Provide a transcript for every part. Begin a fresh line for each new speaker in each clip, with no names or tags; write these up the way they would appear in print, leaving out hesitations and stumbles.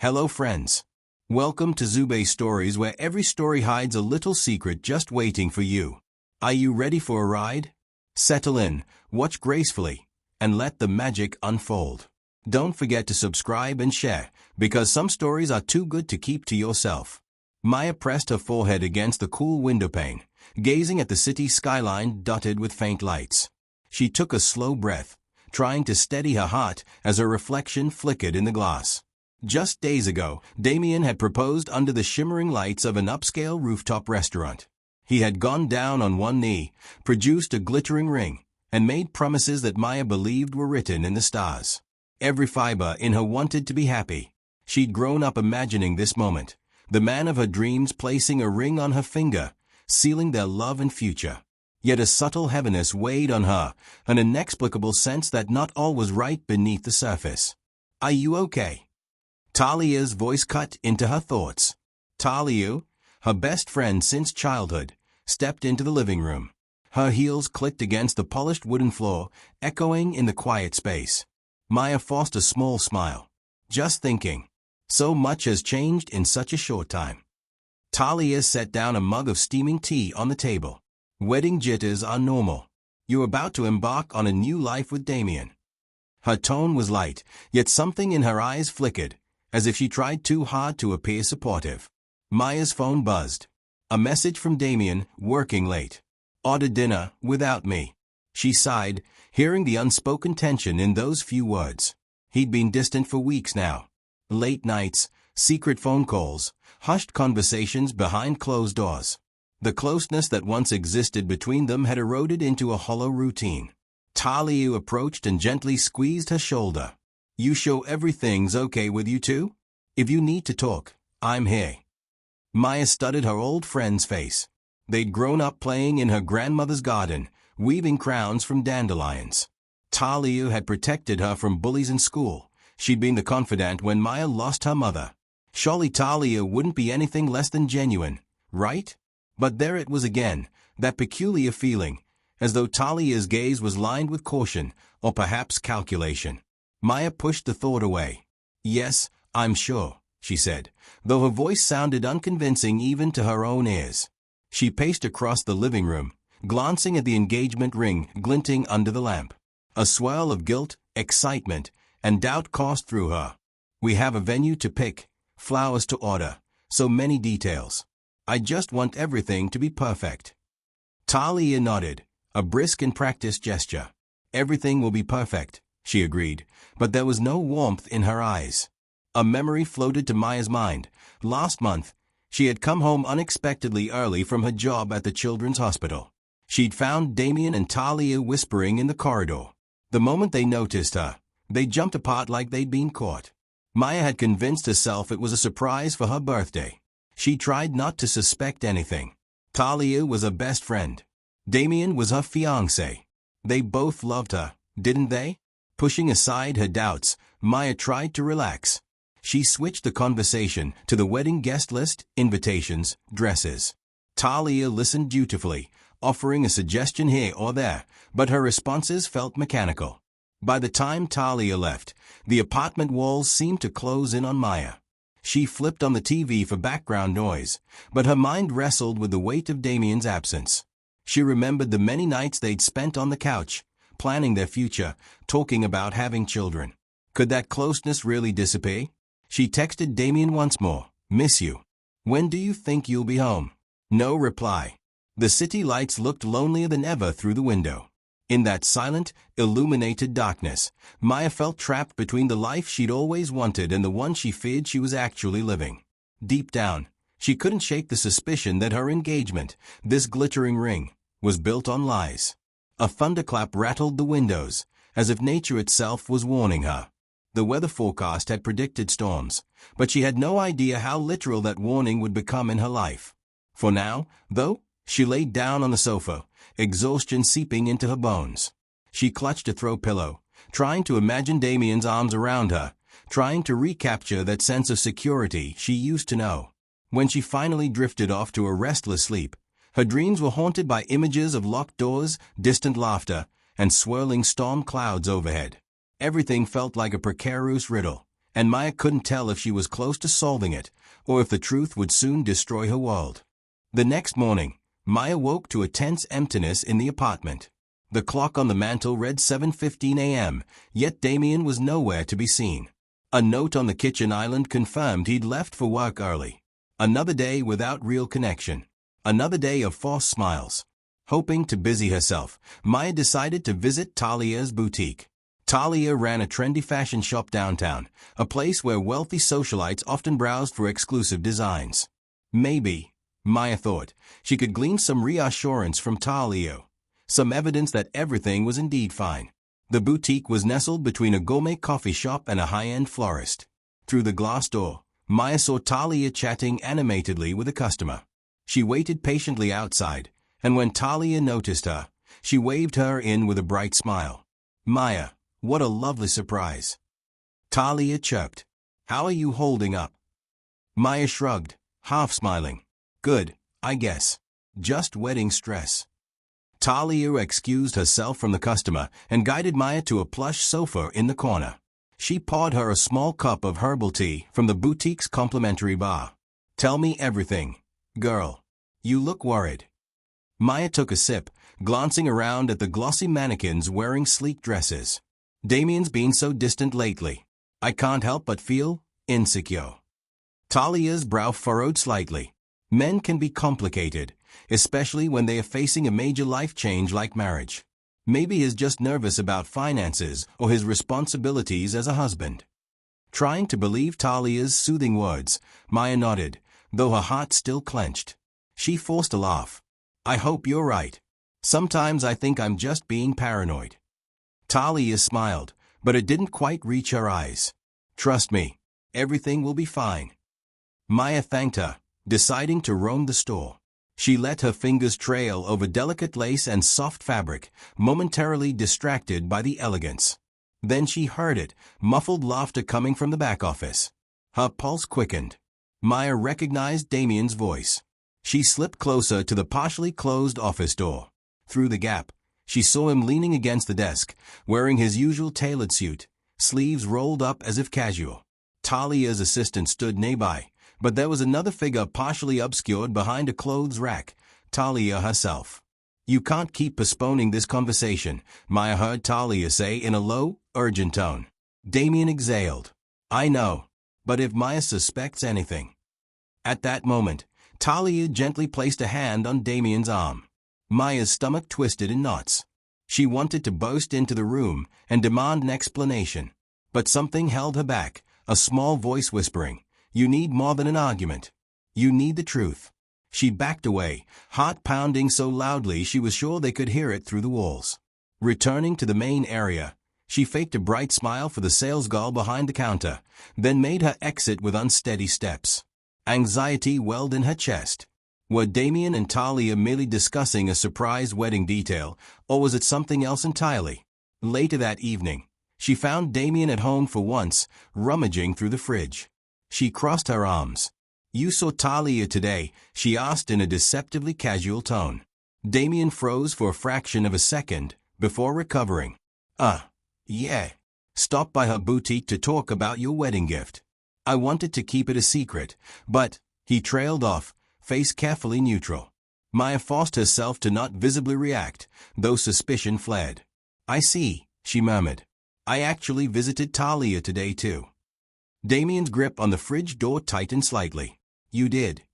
Hello friends. Welcome to Zube Stories, where every story hides a little secret just waiting for you. Are you ready for a ride? Settle in, watch gracefully, and let the magic unfold. Don't forget to subscribe and share, because some stories are too good to keep to yourself. Maya pressed her forehead against the cool windowpane, gazing at the city skyline dotted with faint lights. She took a slow breath, trying to steady her heart as her reflection flickered in the glass. Just days ago, Damien had proposed under the shimmering lights of an upscale rooftop restaurant. He had gone down on one knee, produced a glittering ring, and made promises that Maya believed were written in the stars. Every fiber in her wanted to be happy. She'd grown up imagining this moment, the man of her dreams placing a ring on her finger, sealing their love and future. Yet a subtle heaviness weighed on her, an inexplicable sense that not all was right beneath the surface. "Are you okay?" Talia's voice cut into her thoughts. Talia, her best friend since childhood, stepped into the living room. Her heels clicked against the polished wooden floor, echoing in the quiet space. Maya forced a small smile. Just thinking. So much has changed in such a short time. Talia set down a mug of steaming tea on the table. "Wedding jitters are normal. You're about to embark on a new life with Damien." Her tone was light, yet something in her eyes flickered, as if she tried too hard to appear supportive. Maya's phone buzzed. A message from Damien, working late. "Order dinner without me." She sighed, hearing the unspoken tension in those few words. He'd been distant for weeks now. Late nights, secret phone calls, hushed conversations behind closed doors. The closeness that once existed between them had eroded into a hollow routine. Talia approached and gently squeezed her shoulder. "You sure everything's okay with you two? If you need to talk, I'm here." Maya studied her old friend's face. They'd grown up playing in her grandmother's garden, weaving crowns from dandelions. Talia had protected her from bullies in school. She'd been the confidant when Maya lost her mother. Surely Talia wouldn't be anything less than genuine, right? But there it was again, that peculiar feeling, as though Talia's gaze was lined with caution, or perhaps calculation. Maya pushed the thought away. "Yes, I'm sure," she said, though her voice sounded unconvincing even to her own ears. She paced across the living room, glancing at the engagement ring glinting under the lamp. A swirl of guilt, excitement, and doubt coursed through her. "We have a venue to pick, flowers to order, so many details. I just want everything to be perfect." Talia nodded, a brisk and practiced gesture. "Everything will be perfect," she agreed, but there was no warmth in her eyes. A memory floated to Maya's mind. Last month, she had come home unexpectedly early from her job at the children's hospital. She'd found Damien and Talia whispering in the corridor. The moment they noticed her, they jumped apart like they'd been caught. Maya had convinced herself it was a surprise for her birthday. She tried not to suspect anything. Talia was her best friend. Damien was her fiancé. They both loved her, didn't they? Pushing aside her doubts, Maya tried to relax. She switched the conversation to the wedding guest list, invitations, dresses. Talia listened dutifully, offering a suggestion here or there, but her responses felt mechanical. By the time Talia left, the apartment walls seemed to close in on Maya. She flipped on the TV for background noise, but her mind wrestled with the weight of Damien's absence. She remembered the many nights they'd spent on the couch, planning their future, talking about having children. Could that closeness really disappear? She texted Damien once more, "Miss you. When do you think you'll be home?" No reply. The city lights looked lonelier than ever through the window. In that silent, illuminated darkness, Maya felt trapped between the life she'd always wanted and the one she feared she was actually living. Deep down, she couldn't shake the suspicion that her engagement, this glittering ring, was built on lies. A thunderclap rattled the windows, as if nature itself was warning her. The weather forecast had predicted storms, but she had no idea how literal that warning would become in her life. For now, though, she laid down on the sofa, exhaustion seeping into her bones. She clutched a throw pillow, trying to imagine Damien's arms around her, trying to recapture that sense of security she used to know. When she finally drifted off to a restless sleep, her dreams were haunted by images of locked doors, distant laughter, and swirling storm clouds overhead. Everything felt like a precarious riddle, and Maya couldn't tell if she was close to solving it, or if the truth would soon destroy her world. The next morning, Maya woke to a tense emptiness in the apartment. The clock on the mantel read 7:15 a.m., yet Damien was nowhere to be seen. A note on the kitchen island confirmed he'd left for work early. Another day without real connection. Another day of false smiles. Hoping to busy herself, Maya decided to visit Talia's boutique. Talia ran a trendy fashion shop downtown, a place where wealthy socialites often browsed for exclusive designs. Maybe, Maya thought, she could glean some reassurance from Talia, some evidence that everything was indeed fine. The boutique was nestled between a gourmet coffee shop and a high-end florist. Through the glass door, Maya saw Talia chatting animatedly with a customer. She waited patiently outside, and when Talia noticed her, she waved her in with a bright smile. "Maya, what a lovely surprise." Talia chirped. "How are you holding up?" Maya shrugged, half smiling. "Good, I guess. Just wedding stress." Talia excused herself from the customer and guided Maya to a plush sofa in the corner. She poured her a small cup of herbal tea from the boutique's complimentary bar. "Tell me everything, girl. You look worried." Maya took a sip, glancing around at the glossy mannequins wearing sleek dresses. "Damien's been so distant lately. I can't help but feel insecure." Talia's brow furrowed slightly. Men can be complicated, especially when they are facing a major life change like marriage. Maybe he's just nervous about finances or his responsibilities as a husband. Trying to believe Talia's soothing words, Maya nodded, though her heart still clenched. She forced a laugh. "I hope you're right. Sometimes I think I'm just being paranoid." Talia smiled, but it didn't quite reach her eyes. "Trust me, everything will be fine." Maya thanked her, deciding to roam the store. She let her fingers trail over delicate lace and soft fabric, momentarily distracted by the elegance. Then she heard it, muffled laughter coming from the back office. Her pulse quickened. Maya recognized Damien's voice. She slipped closer to the partially closed office door. Through the gap, she saw him leaning against the desk, wearing his usual tailored suit, sleeves rolled up as if casual. Talia's assistant stood nearby, but there was another figure partially obscured behind a clothes rack, Talia herself. "You can't keep postponing this conversation," Maya heard Talia say in a low, urgent tone. Damien exhaled. "I know, but if Maya suspects anything." At that moment, Talia gently placed a hand on Damien's arm. Maya's stomach twisted in knots. She wanted to burst into the room and demand an explanation, but something held her back, a small voice whispering, "You need more than an argument. You need the truth." She backed away, heart pounding so loudly she was sure they could hear it through the walls. Returning to the main area, she faked a bright smile for the sales girl behind the counter, then made her exit with unsteady steps. Anxiety welled in her chest. Were Damien and Talia merely discussing a surprise wedding detail, or was it something else entirely? Later that evening, she found Damien at home for once, rummaging through the fridge. She crossed her arms. "You saw Talia today?" she asked in a deceptively casual tone. Damien froze for a fraction of a second, before recovering. Yeah. Stopped by her boutique to talk about your wedding gift. I wanted to keep it a secret, but," he trailed off, face carefully neutral. Maya forced herself to not visibly react, though suspicion fled. "I see," she murmured. "I actually visited Talia today too." Damien's grip on the fridge door tightened slightly. "You did?"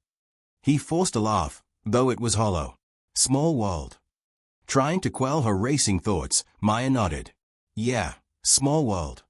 He forced a laugh, though it was hollow. "Small world." Trying to quell her racing thoughts, Maya nodded. "Yeah, small world."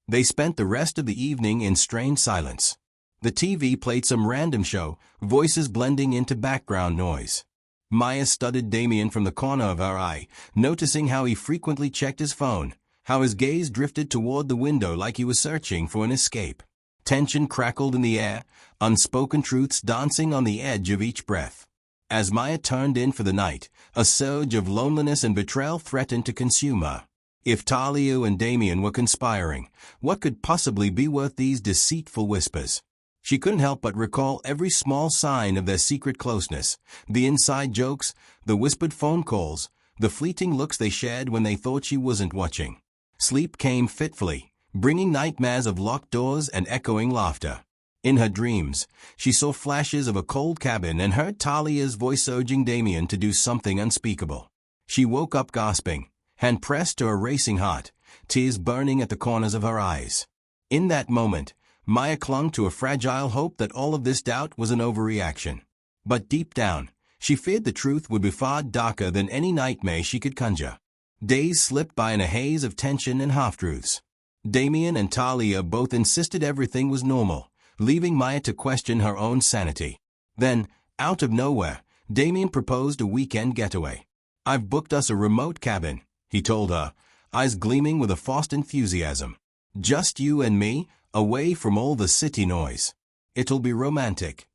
They spent the rest of the evening in strained silence. The TV played some random show, voices blending into background noise. Maya studied Damien from the corner of her eye, noticing how he frequently checked his phone, how his gaze drifted toward the window like he was searching for an escape. Tension crackled in the air, unspoken truths dancing on the edge of each breath. As Maya turned in for the night, a surge of loneliness and betrayal threatened to consume her. If Talia and Damien were conspiring, what could possibly be worth these deceitful whispers? She couldn't help but recall every small sign of their secret closeness, the inside jokes, the whispered phone calls, the fleeting looks they shared when they thought she wasn't watching. Sleep came fitfully, bringing nightmares of locked doors and echoing laughter. In her dreams, she saw flashes of a cold cabin and heard Talia's voice urging Damien to do something unspeakable. She woke up gasping, hand pressed to her racing heart, tears burning at the corners of her eyes. In that moment, Maya clung to a fragile hope that all of this doubt was an overreaction. But deep down, she feared the truth would be far darker than any nightmare she could conjure. Days slipped by in a haze of tension and half-truths. Damien and Talia both insisted everything was normal, leaving Maya to question her own sanity. Then, out of nowhere, Damien proposed a weekend getaway. "I've booked us a remote cabin," he told her, eyes gleaming with a forced enthusiasm. "Just you and me, away from all the city noise. It'll be romantic."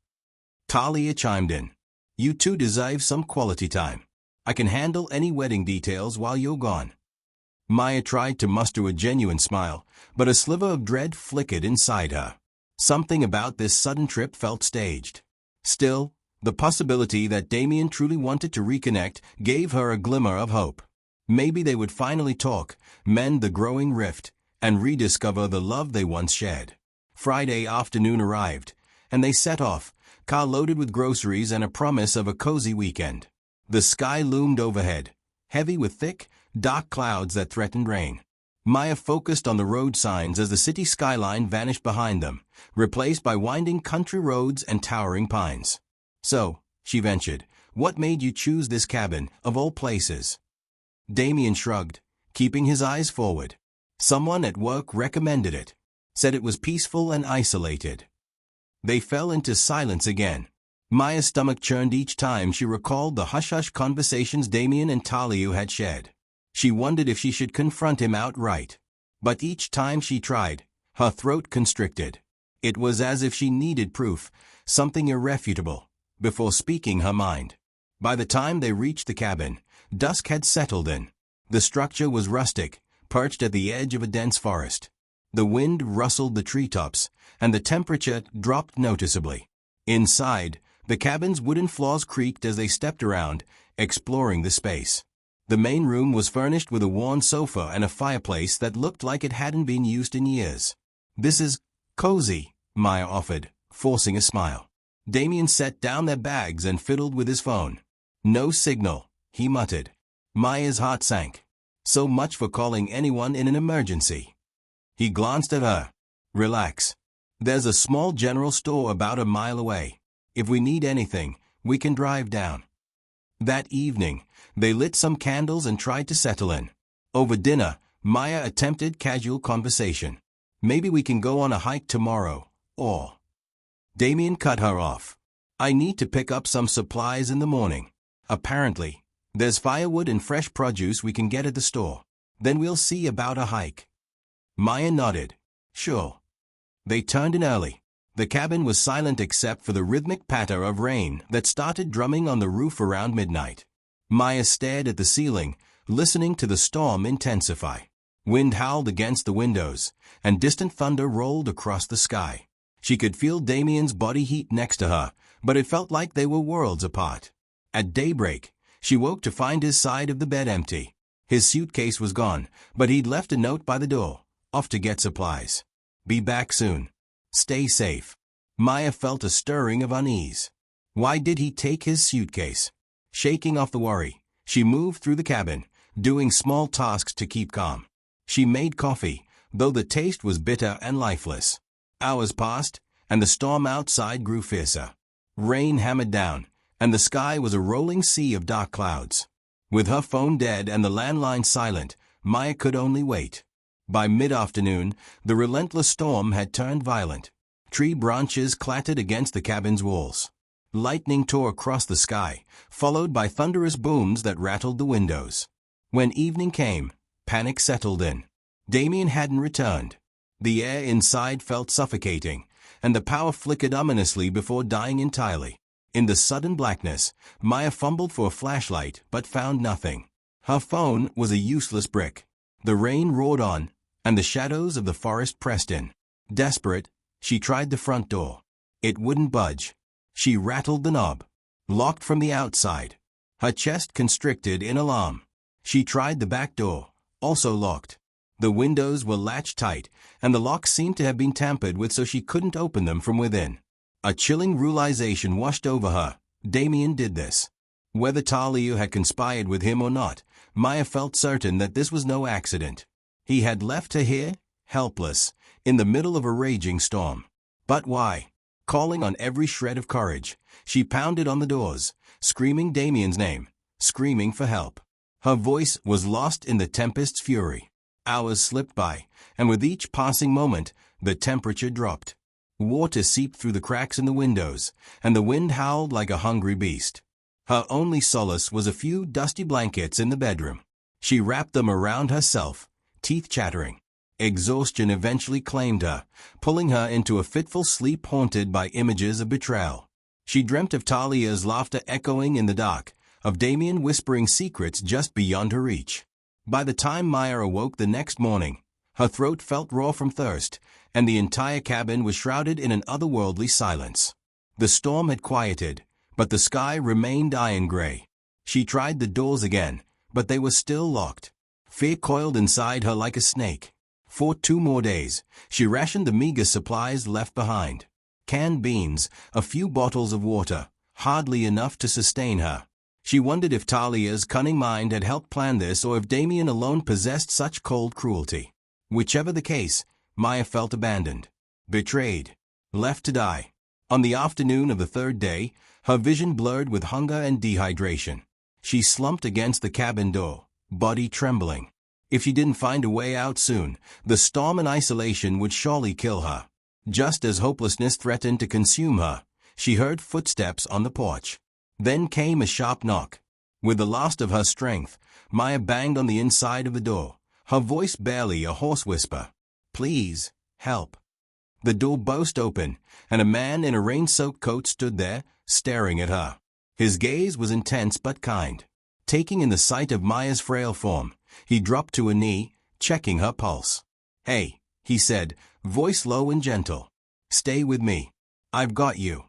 Talia chimed in. "You two deserve some quality time. I can handle any wedding details while you're gone." Maya tried to muster a genuine smile, but a sliver of dread flickered inside her. Something about this sudden trip felt staged. Still, the possibility that Damien truly wanted to reconnect gave her a glimmer of hope. Maybe they would finally talk, mend the growing rift, and rediscover the love they once shared. Friday afternoon arrived, and they set off, car loaded with groceries and a promise of a cozy weekend. The sky loomed overhead, heavy with thick, dark clouds that threatened rain. Maya focused on the road signs as the city skyline vanished behind them, replaced by winding country roads and towering pines. "So," she ventured, "what made you choose this cabin, of all places?" Damien shrugged, keeping his eyes forward. "Someone at work recommended it. Said it was peaceful and isolated." They fell into silence again. Maya's stomach churned each time she recalled the hush-hush conversations Damien and Talia had shared. She wondered if she should confront him outright. But each time she tried, her throat constricted. It was as if she needed proof, something irrefutable, before speaking her mind. By the time they reached the cabin, dusk had settled in. The structure was rustic, perched at the edge of a dense forest. The wind rustled the treetops, and the temperature dropped noticeably. Inside, the cabin's wooden floors creaked as they stepped around, exploring the space. The main room was furnished with a worn sofa and a fireplace that looked like it hadn't been used in years. "This is cozy," Maya offered, forcing a smile. Damien set down their bags and fiddled with his phone. "No signal," he muttered. Maya's heart sank. So much for calling anyone in an emergency. He glanced at her. "Relax. There's a small general store about a mile away. If we need anything, we can drive down." That evening, they lit some candles and tried to settle in. Over dinner, Maya attempted casual conversation. "Maybe we can go on a hike tomorrow, or..." Damien cut her off. "I need to pick up some supplies in the morning. Apparently, there's firewood and fresh produce we can get at the store. Then we'll see about a hike." Maya nodded. "Sure." They turned in early. The cabin was silent except for the rhythmic patter of rain that started drumming on the roof around midnight. Maya stared at the ceiling, listening to the storm intensify. Wind howled against the windows, and distant thunder rolled across the sky. She could feel Damien's body heat next to her, but it felt like they were worlds apart. At daybreak, she woke to find his side of the bed empty. His suitcase was gone, but he'd left a note by the door, off to get supplies. "Be back soon. Stay safe." Maya felt a stirring of unease. Why did he take his suitcase? Shaking off the worry, she moved through the cabin, doing small tasks to keep calm. She made coffee, though the taste was bitter and lifeless. Hours passed, and the storm outside grew fiercer. Rain hammered down, and the sky was a rolling sea of dark clouds. With her phone dead and the landline silent, Maya could only wait. By mid-afternoon, the relentless storm had turned violent. Tree branches clattered against the cabin's walls. Lightning tore across the sky, followed by thunderous booms that rattled the windows. When evening came, panic settled in. Damien hadn't returned. The air inside felt suffocating, and the power flickered ominously before dying entirely. In the sudden blackness, Maya fumbled for a flashlight but found nothing. Her phone was a useless brick. The rain roared on, and the shadows of the forest pressed in. Desperate, she tried the front door. It wouldn't budge. She rattled the knob. Locked from the outside. Her chest constricted in alarm. She tried the back door, also locked. The windows were latched tight, and the locks seemed to have been tampered with so she couldn't open them from within. A chilling realization washed over her. Damien did this. Whether Talia had conspired with him or not, Maya felt certain that this was no accident. He had left her here, helpless, in the middle of a raging storm. But why? Calling on every shred of courage, she pounded on the doors, screaming Damien's name, screaming for help. Her voice was lost in the tempest's fury. Hours slipped by, and with each passing moment, the temperature dropped. Water seeped through the cracks in the windows, and the wind howled like a hungry beast. Her only solace was a few dusty blankets in the bedroom. She wrapped them around herself, teeth chattering. Exhaustion eventually claimed her, pulling her into a fitful sleep haunted by images of betrayal. She dreamt of Talia's laughter echoing in the dark, of Damien whispering secrets just beyond her reach. By the time Maya awoke the next morning, her throat felt raw from thirst, and the entire cabin was shrouded in an otherworldly silence. The storm had quieted, but the sky remained iron gray. She tried the doors again, but they were still locked. Fear coiled inside her like a snake. For 2 more days, she rationed the meager supplies left behind. Canned beans, a few bottles of water, hardly enough to sustain her. She wondered if Talia's cunning mind had helped plan this or if Damien alone possessed such cold cruelty. Whichever the case, Maya felt abandoned, betrayed, left to die. On the afternoon of the 3rd day, her vision blurred with hunger and dehydration. She slumped against the cabin door, body trembling. If she didn't find a way out soon, the storm and isolation would surely kill her. Just as hopelessness threatened to consume her, she heard footsteps on the porch. Then came a sharp knock. With the last of her strength, Maya banged on the inside of the door, her voice barely a hoarse whisper. "Please, help." The door burst open, and a man in a rain-soaked coat stood there, staring at her. His gaze was intense but kind. Taking in the sight of Maya's frail form, he dropped to a knee, checking her pulse. "Hey," he said, voice low and gentle. "Stay with me. I've got you."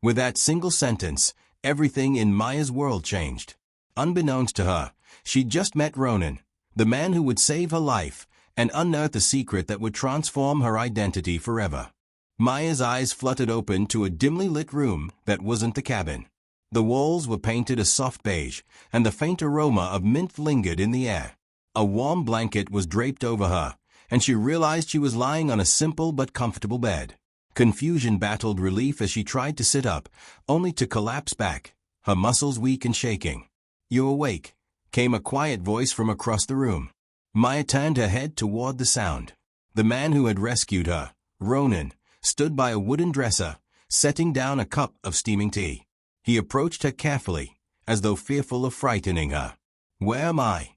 With that single sentence, everything in Maya's world changed. Unbeknownst to her, she'd just met Ronan, the man who would save her life and unearth a secret that would transform her identity forever. Maya's eyes fluttered open to a dimly lit room that wasn't the cabin. The walls were painted a soft beige, and the faint aroma of mint lingered in the air. A warm blanket was draped over her, and she realized she was lying on a simple but comfortable bed. Confusion battled relief as she tried to sit up, only to collapse back, her muscles weak and shaking. "You awake?" came a quiet voice from across the room. Maya turned her head toward the sound. The man who had rescued her, Ronan, stood by a wooden dresser, setting down a cup of steaming tea. He approached her carefully, as though fearful of frightening her. "Where am I?"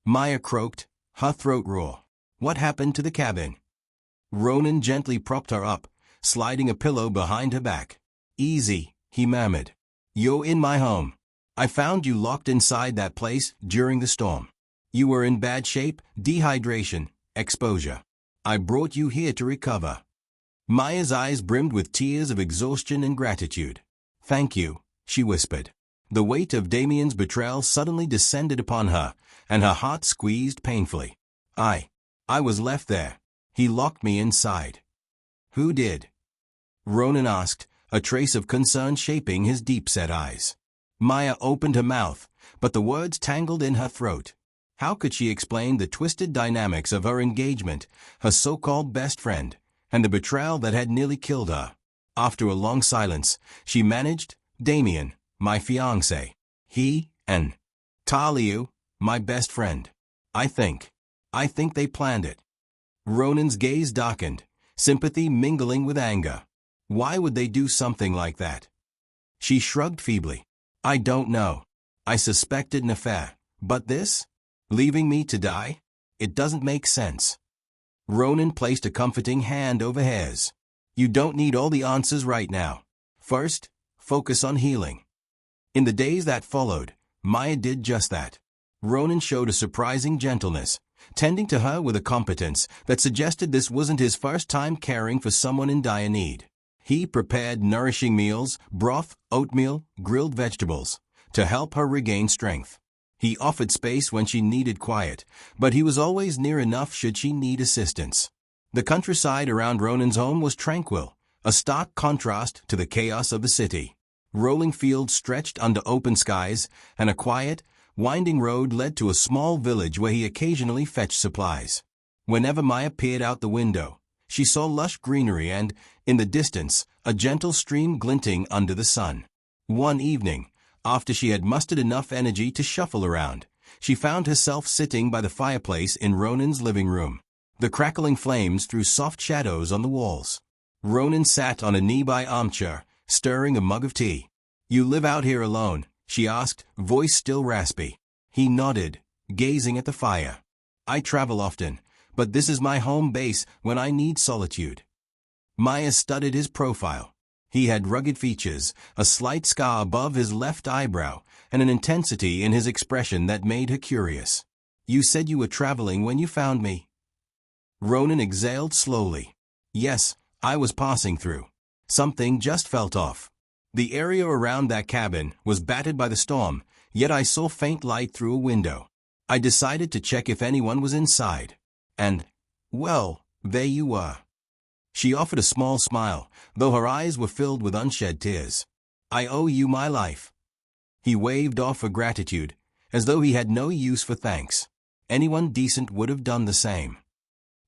Maya croaked, her throat raw. "What happened to the cabin?" Ronan gently propped her up, sliding a pillow behind her back. "Easy," he murmured. "You're in my home. I found you locked inside that place during the storm. You were in bad shape, dehydration, exposure. I brought you here to recover." Maya's eyes brimmed with tears of exhaustion and gratitude. "Thank you," she whispered. The weight of Damien's betrayal suddenly descended upon her, and her heart squeezed painfully. I was left there. He locked me inside." "Who did?" Ronan asked, a trace of concern shaping his deep-set eyes. Maya opened her mouth, but the words tangled in her throat. How could she explain the twisted dynamics of her engagement, her so-called best friend, and the betrayal that had nearly killed her? After a long silence, she managed, "Damien, my fiancé. He and Talia, my best friend. I think they planned it." Ronan's gaze darkened, sympathy mingling with anger. Why would they do something like that? She shrugged feebly. "I don't know. I suspected an affair. But this? Leaving me to die? It doesn't make sense." Ronan placed a comforting hand over hers. "You don't need all the answers right now. First, focus on healing." In the days that followed, Maya did just that. Ronan showed a surprising gentleness, tending to her with a competence that suggested this wasn't his first time caring for someone in dire need. He prepared nourishing meals, broth, oatmeal, grilled vegetables, to help her regain strength. He offered space when she needed quiet, but he was always near enough should she need assistance. The countryside around Ronan's home was tranquil, a stark contrast to the chaos of the city. Rolling fields stretched under open skies, and a quiet, winding road led to a small village where he occasionally fetched supplies. Whenever Maya peered out the window, she saw lush greenery and, in the distance, a gentle stream glinting under the sun. One evening, after she had mustered enough energy to shuffle around, she found herself sitting by the fireplace in Ronan's living room. The crackling flames threw soft shadows on the walls. Ronan sat on a nearby armchair, stirring a mug of tea. "You live out here alone?" she asked, voice still raspy. He nodded, gazing at the fire. "I travel often, but this is my home base when I need solitude." Maya studied his profile. He had rugged features, a slight scar above his left eyebrow, and an intensity in his expression that made her curious. "You said you were traveling when you found me?" Ronan exhaled slowly. "Yes, I was passing through. Something just felt off. The area around that cabin was battered by the storm, yet I saw faint light through a window. I decided to check if anyone was inside. And, well, there you were." She offered a small smile, though her eyes were filled with unshed tears. "I owe you my life." He waved off her gratitude, as though he had no use for thanks. Anyone decent would have done the same.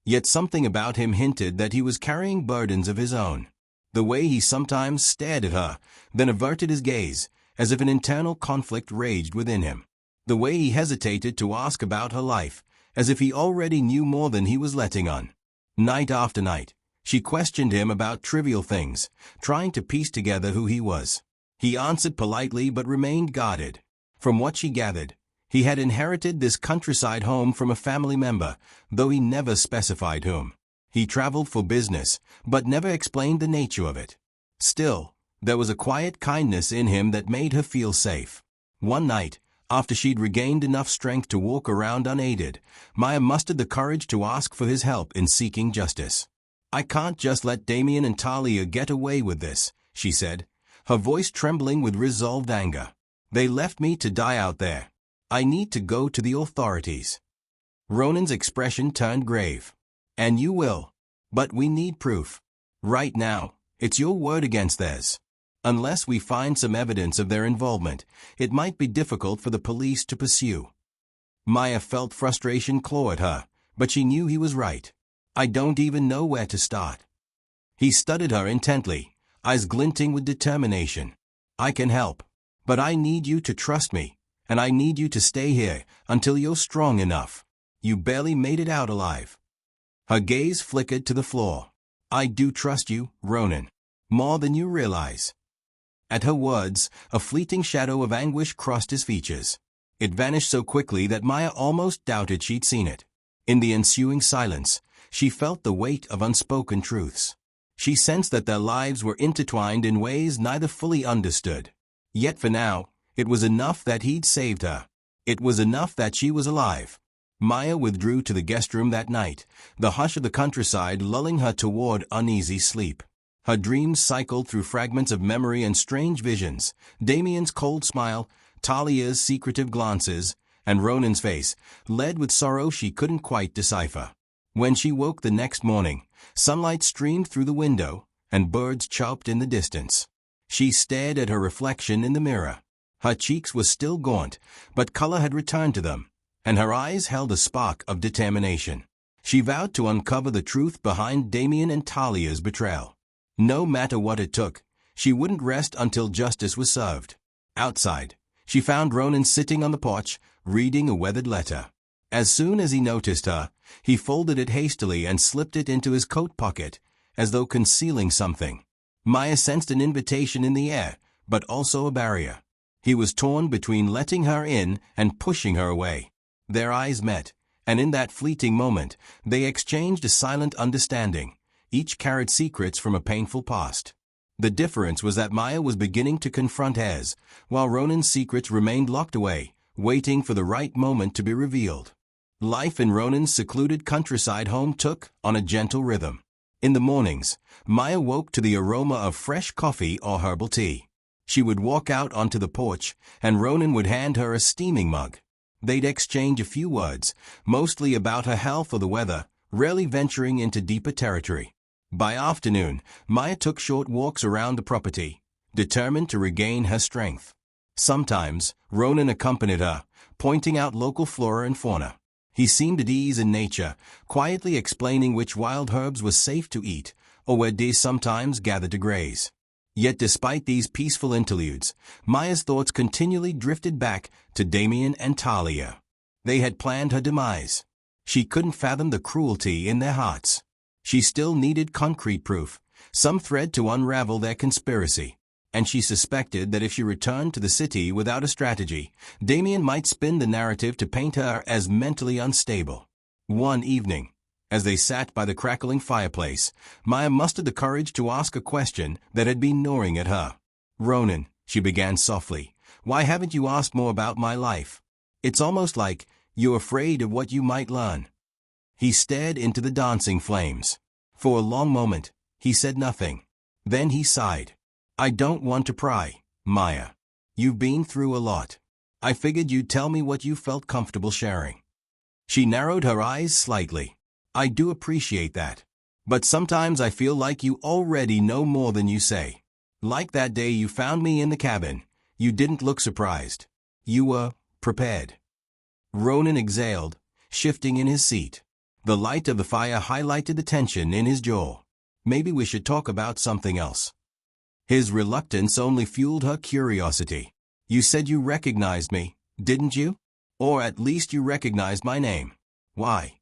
Yet something about him hinted that he was carrying burdens of his own. The way he sometimes stared at her, then averted his gaze, as if an internal conflict raged within him. The way he hesitated to ask about her life, as if he already knew more than he was letting on. Night after night, she questioned him about trivial things, trying to piece together who he was. He answered politely but remained guarded. From what she gathered, he had inherited this countryside home from a family member, though he never specified whom. He traveled for business, but never explained the nature of it. Still, there was a quiet kindness in him that made her feel safe. One night, after she'd regained enough strength to walk around unaided, Maya mustered the courage to ask for his help in seeking justice. "I can't just let Damien and Talia get away with this," she said, her voice trembling with resolved anger. "They left me to die out there. I need to go to the authorities." Ronan's expression turned grave. "And you will. But we need proof. Right now, it's your word against theirs. Unless we find some evidence of their involvement, it might be difficult for the police to pursue." Maya felt frustration claw at her, but she knew he was right. "I don't even know where to start." He studied her intently, eyes glinting with determination. "I can help. But I need you to trust me, and I need you to stay here until you're strong enough. You barely made it out alive." Her gaze flickered to the floor. "I do trust you, Ronan. More than you realize." At her words, a fleeting shadow of anguish crossed his features. It vanished so quickly that Maya almost doubted she'd seen it. In the ensuing silence, she felt the weight of unspoken truths. She sensed that their lives were intertwined in ways neither fully understood. Yet for now, it was enough that he'd saved her. It was enough that she was alive. Maya withdrew to the guest room that night, the hush of the countryside lulling her toward uneasy sleep. Her dreams cycled through fragments of memory and strange visions, Damien's cold smile, Talia's secretive glances, and Ronan's face, led with sorrow she couldn't quite decipher. When she woke the next morning, sunlight streamed through the window, and birds chirped in the distance. She stared at her reflection in the mirror. Her cheeks were still gaunt, but color had returned to them, and her eyes held a spark of determination. She vowed to uncover the truth behind Damien and Talia's betrayal. No matter what it took, she wouldn't rest until justice was served. Outside, she found Ronan sitting on the porch, reading a weathered letter. As soon as he noticed her, he folded it hastily and slipped it into his coat pocket, as though concealing something. Maya sensed an invitation in the air, but also a barrier. He was torn between letting her in and pushing her away. Their eyes met, and in that fleeting moment, they exchanged a silent understanding. Each carried secrets from a painful past. The difference was that Maya was beginning to confront hers, while Ronan's secrets remained locked away, waiting for the right moment to be revealed. Life in Ronan's secluded countryside home took on a gentle rhythm. In the mornings, Maya woke to the aroma of fresh coffee or herbal tea. She would walk out onto the porch, and Ronan would hand her a steaming mug. They'd exchange a few words, mostly about her health or the weather, rarely venturing into deeper territory. By afternoon, Maya took short walks around the property, determined to regain her strength. Sometimes, Ronan accompanied her, pointing out local flora and fauna. He seemed at ease in nature, quietly explaining which wild herbs were safe to eat, or where deer sometimes gathered to graze. Yet despite these peaceful interludes, Maya's thoughts continually drifted back to Damien and Talia. They had planned her demise. She couldn't fathom the cruelty in their hearts. She still needed concrete proof, some thread to unravel their conspiracy. And she suspected that if she returned to the city without a strategy, Damien might spin the narrative to paint her as mentally unstable. One evening, as they sat by the crackling fireplace, Maya mustered the courage to ask a question that had been gnawing at her. "Ronan," she began softly, "why haven't you asked more about my life? It's almost like you're afraid of what you might learn." He stared into the dancing flames. For a long moment, he said nothing. Then he sighed. "I don't want to pry, Maya. You've been through a lot. I figured you'd tell me what you felt comfortable sharing." She narrowed her eyes slightly. "I do appreciate that. But sometimes I feel like you already know more than you say. Like that day you found me in the cabin. You didn't look surprised. You were prepared." Ronan exhaled, shifting in his seat. The light of the fire highlighted the tension in his jaw. "Maybe we should talk about something else." His reluctance only fueled her curiosity. "You said you recognized me, didn't you? Or at least you recognized my name. Why?"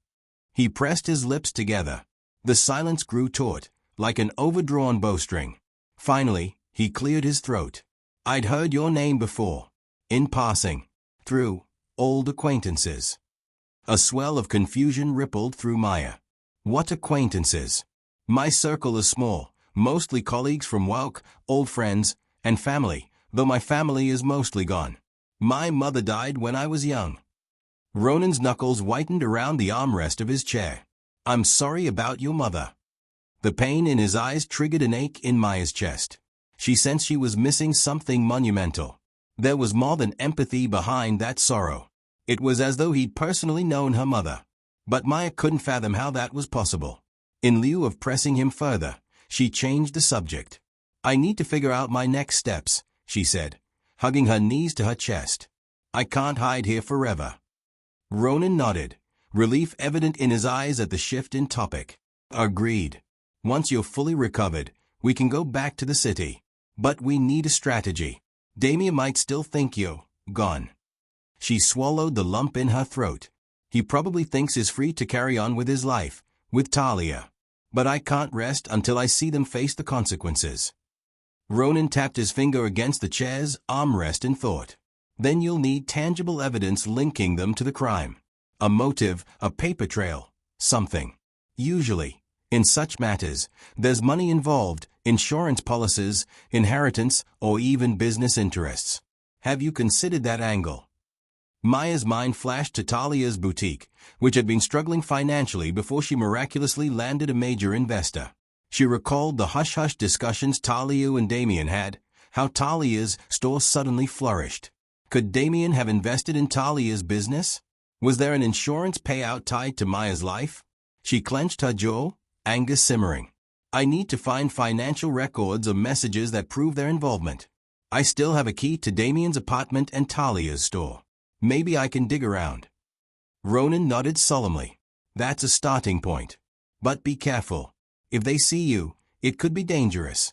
He pressed his lips together. The silence grew taut, like an overdrawn bowstring. Finally, he cleared his throat. "I'd heard your name before. In passing. Through old acquaintances." A swell of confusion rippled through Maya. "What acquaintances? My circle is small, mostly colleagues from work, old friends, and family, though my family is mostly gone. My mother died when I was young." Ronan's knuckles whitened around the armrest of his chair. "I'm sorry about your mother." The pain in his eyes triggered an ache in Maya's chest. She sensed she was missing something monumental. There was more than empathy behind that sorrow. It was as though he'd personally known her mother. But Maya couldn't fathom how that was possible. In lieu of pressing him further, she changed the subject. "I need to figure out my next steps," she said, hugging her knees to her chest. "I can't hide here forever." Ronan nodded, relief evident in his eyes at the shift in topic. "Agreed. Once you're fully recovered, we can go back to the city. But we need a strategy. Damien might still think you're gone." She swallowed the lump in her throat. "He probably thinks he's free to carry on with his life, with Talia. But I can't rest until I see them face the consequences." Ronan tapped his finger against the chair's armrest in thought. "Then you'll need tangible evidence linking them to the crime. A motive, a paper trail, something. Usually, in such matters, there's money involved, insurance policies, inheritance, or even business interests. Have you considered that angle?" Maya's mind flashed to Talia's boutique, which had been struggling financially before she miraculously landed a major investor. She recalled the hush-hush discussions Talia and Damien had, how Talia's store suddenly flourished. Could Damien have invested in Talia's business? Was there an insurance payout tied to Maya's life? She clenched her jaw, anger simmering. "I need to find financial records or messages that prove their involvement. I still have a key to Damien's apartment and Talia's store. Maybe I can dig around." Ronan nodded solemnly. "That's a starting point. But be careful. If they see you, it could be dangerous."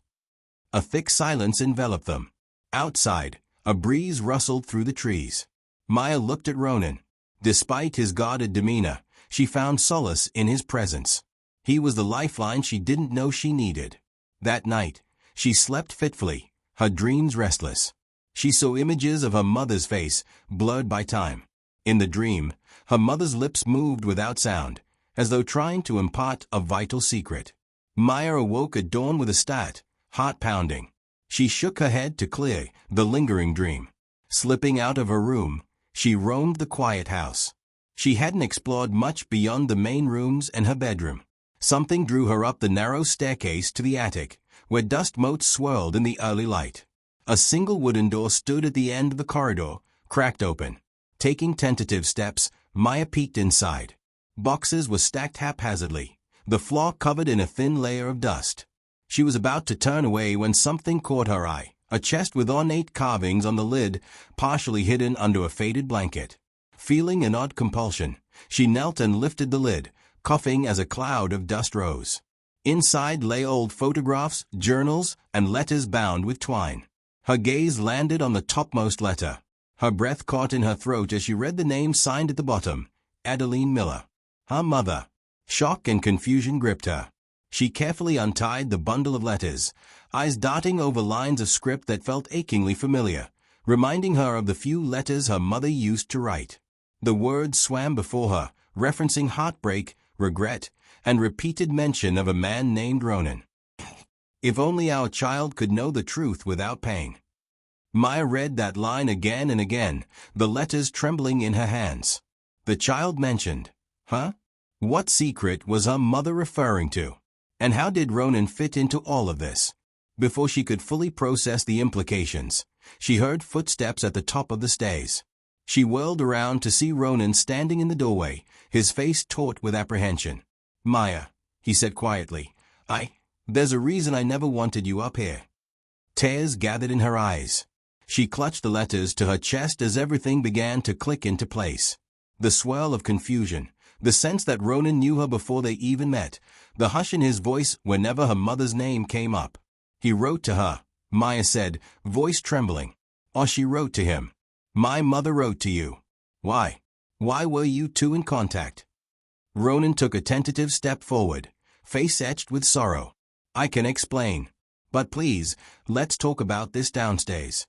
A thick silence enveloped them. Outside, a breeze rustled through the trees. Maya looked at Ronan. Despite his guarded demeanor, she found solace in his presence. He was the lifeline she didn't know she needed. That night, she slept fitfully, her dreams restless. She saw images of her mother's face, blurred by time. In the dream, her mother's lips moved without sound, as though trying to impart a vital secret. Maya awoke at dawn with a start, heart pounding. She shook her head to clear the lingering dream. Slipping out of her room, she roamed the quiet house. She hadn't explored much beyond the main rooms and her bedroom. Something drew her up the narrow staircase to the attic, where dust motes swirled in the early light. A single wooden door stood at the end of the corridor, cracked open. Taking tentative steps, Maya peeked inside. Boxes were stacked haphazardly, the floor covered in a thin layer of dust. She was about to turn away when something caught her eye, a chest with ornate carvings on the lid, partially hidden under a faded blanket. Feeling an odd compulsion, she knelt and lifted the lid, coughing as a cloud of dust rose. Inside lay old photographs, journals, and letters bound with twine. Her gaze landed on the topmost letter. Her breath caught in her throat as she read the name signed at the bottom, Adeline Miller. Her mother. Shock and confusion gripped her. She carefully untied the bundle of letters, eyes darting over lines of script that felt achingly familiar, reminding her of the few letters her mother used to write. The words swam before her, referencing heartbreak, regret, and repeated mention of a man named Ronan. If only our child could know the truth without pain. Maya read that line again and again, the letters trembling in her hands. The child mentioned. Huh? What secret was her mother referring to? And how did Ronan fit into all of this? Before she could fully process the implications, she heard footsteps at the top of the stairs. She whirled around to see Ronan standing in the doorway, his face taut with apprehension. Maya, he said quietly, there's a reason I never wanted you up here. Tears gathered in her eyes. She clutched the letters to her chest as everything began to click into place. The swirl of confusion, the sense that Ronan knew her before they even met, the hush in his voice whenever her mother's name came up. He wrote to her, Maya said, voice trembling. Or she wrote to him. My mother wrote to you. Why? Why were you two in contact? Ronan took a tentative step forward, face etched with sorrow. I can explain. But please, let's talk about this downstairs.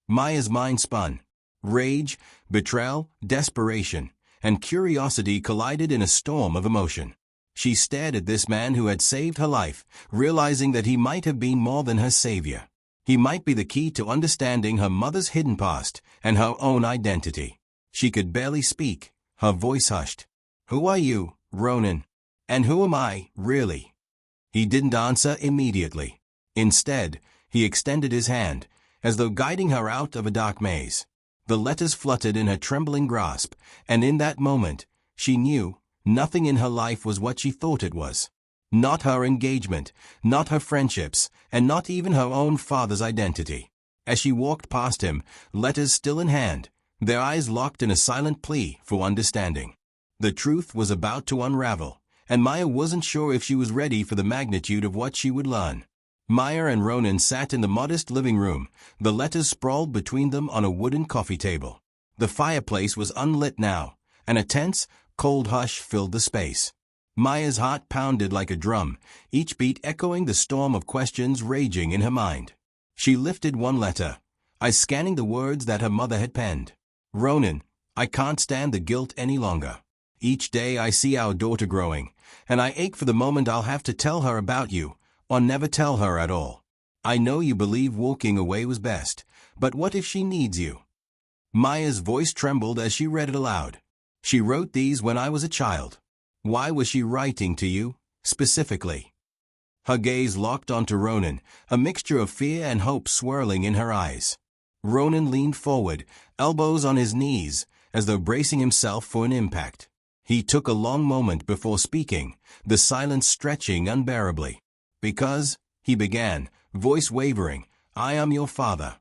Maya's mind spun. Rage, betrayal, desperation, and curiosity collided in a storm of emotion. She stared at this man who had saved her life, realizing that he might have been more than her savior. He might be the key to understanding her mother's hidden past and her own identity. She could barely speak, her voice hushed. Who are you, Ronan? And who am I, really? He didn't answer immediately. Instead, he extended his hand, as though guiding her out of a dark maze. The letters fluttered in her trembling grasp, and in that moment, she knew nothing in her life was what she thought it was. Not her engagement, not her friendships, and not even her own father's identity. As she walked past him, letters still in hand, their eyes locked in a silent plea for understanding. The truth was about to unravel, and Maya wasn't sure if she was ready for the magnitude of what she would learn. Maya and Ronan sat in the modest living room, the letters sprawled between them on a wooden coffee table. The fireplace was unlit now, and a tense, cold hush filled the space. Maya's heart pounded like a drum, each beat echoing the storm of questions raging in her mind. She lifted one letter, eyes scanning the words that her mother had penned. Ronan, I can't stand the guilt any longer. Each day I see our daughter growing, and I ache for the moment I'll have to tell her about you, or never tell her at all. I know you believe walking away was best, but what if she needs you? Maya's voice trembled as she read it aloud. She wrote these when I was a child. Why was she writing to you, specifically? Her gaze locked onto Ronan, a mixture of fear and hope swirling in her eyes. Ronan leaned forward, elbows on his knees, as though bracing himself for an impact. He took a long moment before speaking, the silence stretching unbearably. Because, he began, voice wavering, I am your father.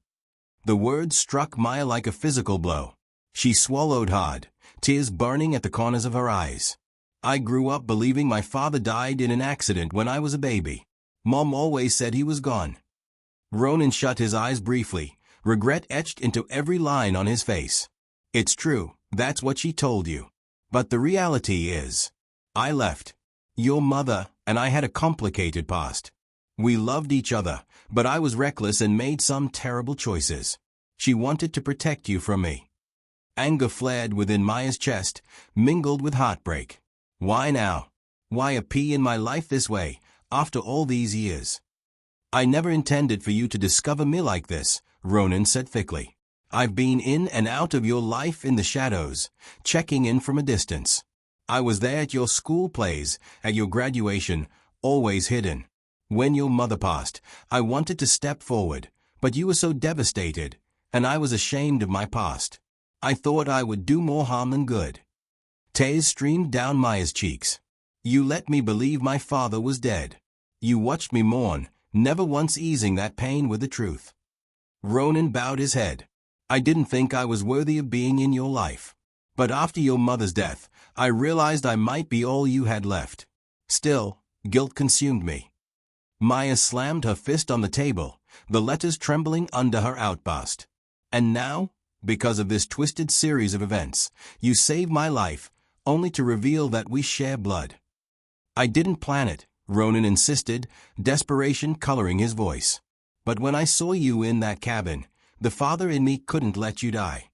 The words struck Maya like a physical blow. She swallowed hard, tears burning at the corners of her eyes. I grew up believing my father died in an accident when I was a baby. Mom always said he was gone. Ronan shut his eyes briefly, regret etched into every line on his face. It's true, that's what she told you. But the reality is, I left. Your mother and I had a complicated past. We loved each other, but I was reckless and made some terrible choices. She wanted to protect you from me. Anger flared within Maya's chest, mingled with heartbreak. Why now? Why appear in my life this way, after all these years? I never intended for you to discover me like this, Ronan said thickly. I've been in and out of your life in the shadows, checking in from a distance. I was there at your school plays, at your graduation, always hidden. When your mother passed, I wanted to step forward, but you were so devastated, and I was ashamed of my past. I thought I would do more harm than good. Tears streamed down Maya's cheeks. You let me believe my father was dead. You watched me mourn, never once easing that pain with the truth. Ronan bowed his head. I didn't think I was worthy of being in your life. But after your mother's death, I realized I might be all you had left. Still, guilt consumed me. Maya slammed her fist on the table, the letters trembling under her outburst. And now, because of this twisted series of events, you saved my life, only to reveal that we share blood. I didn't plan it, Ronan insisted, desperation coloring his voice. But when I saw you in that cabin, the father in me couldn't let you die.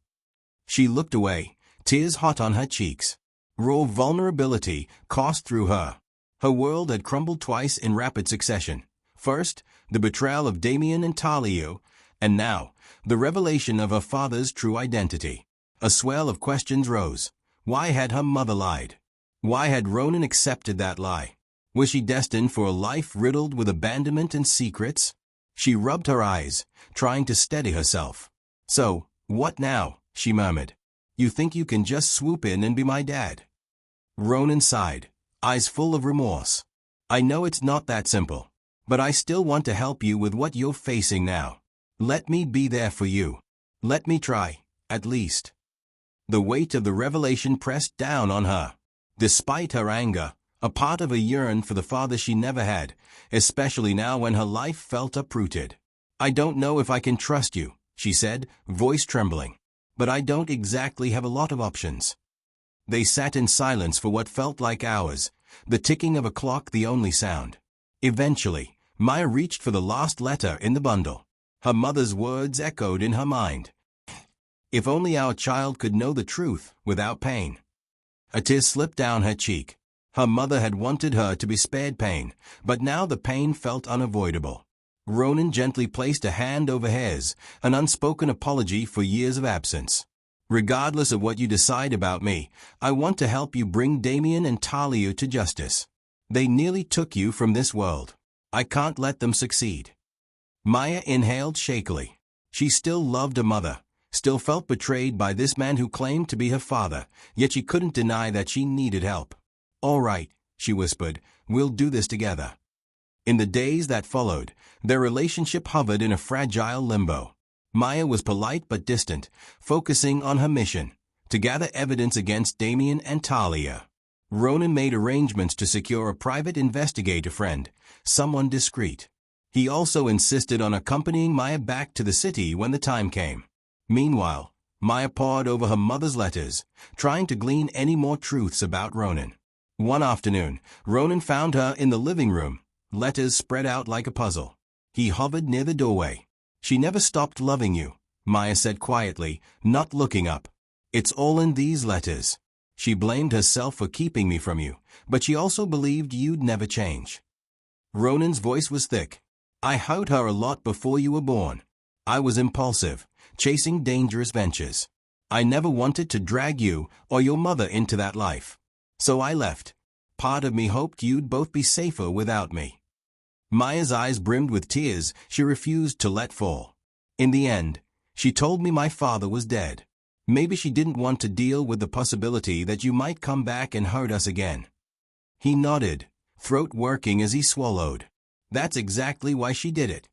She looked away, tears hot on her cheeks. Raw vulnerability coursed through her. Her world had crumbled twice in rapid succession. First, the betrayal of Damien and Talia, and now, the revelation of her father's true identity. A swell of questions rose. Why had her mother lied? Why had Ronan accepted that lie? Was she destined for a life riddled with abandonment and secrets? She rubbed her eyes, trying to steady herself. So, what now? She murmured. You think you can just swoop in and be my dad? Ronan sighed, eyes full of remorse. I know it's not that simple, but I still want to help you with what you're facing now. Let me be there for you. Let me try, at least. The weight of the revelation pressed down on her. Despite her anger, a part of her yearned for the father she never had, especially now when her life felt uprooted. I don't know if I can trust you, she said, voice trembling. But I don't exactly have a lot of options. They sat in silence for what felt like hours, the ticking of a clock the only sound. Eventually, Maya reached for the last letter in the bundle. Her mother's words echoed in her mind. If only our child could know the truth without pain. A tear slipped down her cheek. Her mother had wanted her to be spared pain, but now the pain felt unavoidable. Ronan gently placed a hand over hers, an unspoken apology for years of absence. Regardless of what you decide about me, I want to help you bring Damien and Talia to justice. They nearly took you from this world. I can't let them succeed. Maya inhaled shakily. She still loved her mother, still felt betrayed by this man who claimed to be her father, yet she couldn't deny that she needed help. All right, she whispered, we'll do this together. In the days that followed, their relationship hovered in a fragile limbo. Maya was polite but distant, focusing on her mission, to gather evidence against Damien and Talia. Ronan made arrangements to secure a private investigator friend, someone discreet. He also insisted on accompanying Maya back to the city when the time came. Meanwhile, Maya pored over her mother's letters, trying to glean any more truths about Ronan. One afternoon, Ronan found her in the living room, letters spread out like a puzzle. He hovered near the doorway. She never stopped loving you, Maya said quietly, not looking up. It's all in these letters. She blamed herself for keeping me from you, but she also believed you'd never change. Ronan's voice was thick. I hurt her a lot before you were born. I was impulsive, chasing dangerous ventures. I never wanted to drag you or your mother into that life. So I left. Part of me hoped you'd both be safer without me. Maya's eyes brimmed with tears she refused to let fall. In the end, she told me my father was dead. Maybe she didn't want to deal with the possibility that you might come back and hurt us again. He nodded, throat working as he swallowed. That's exactly why she did it.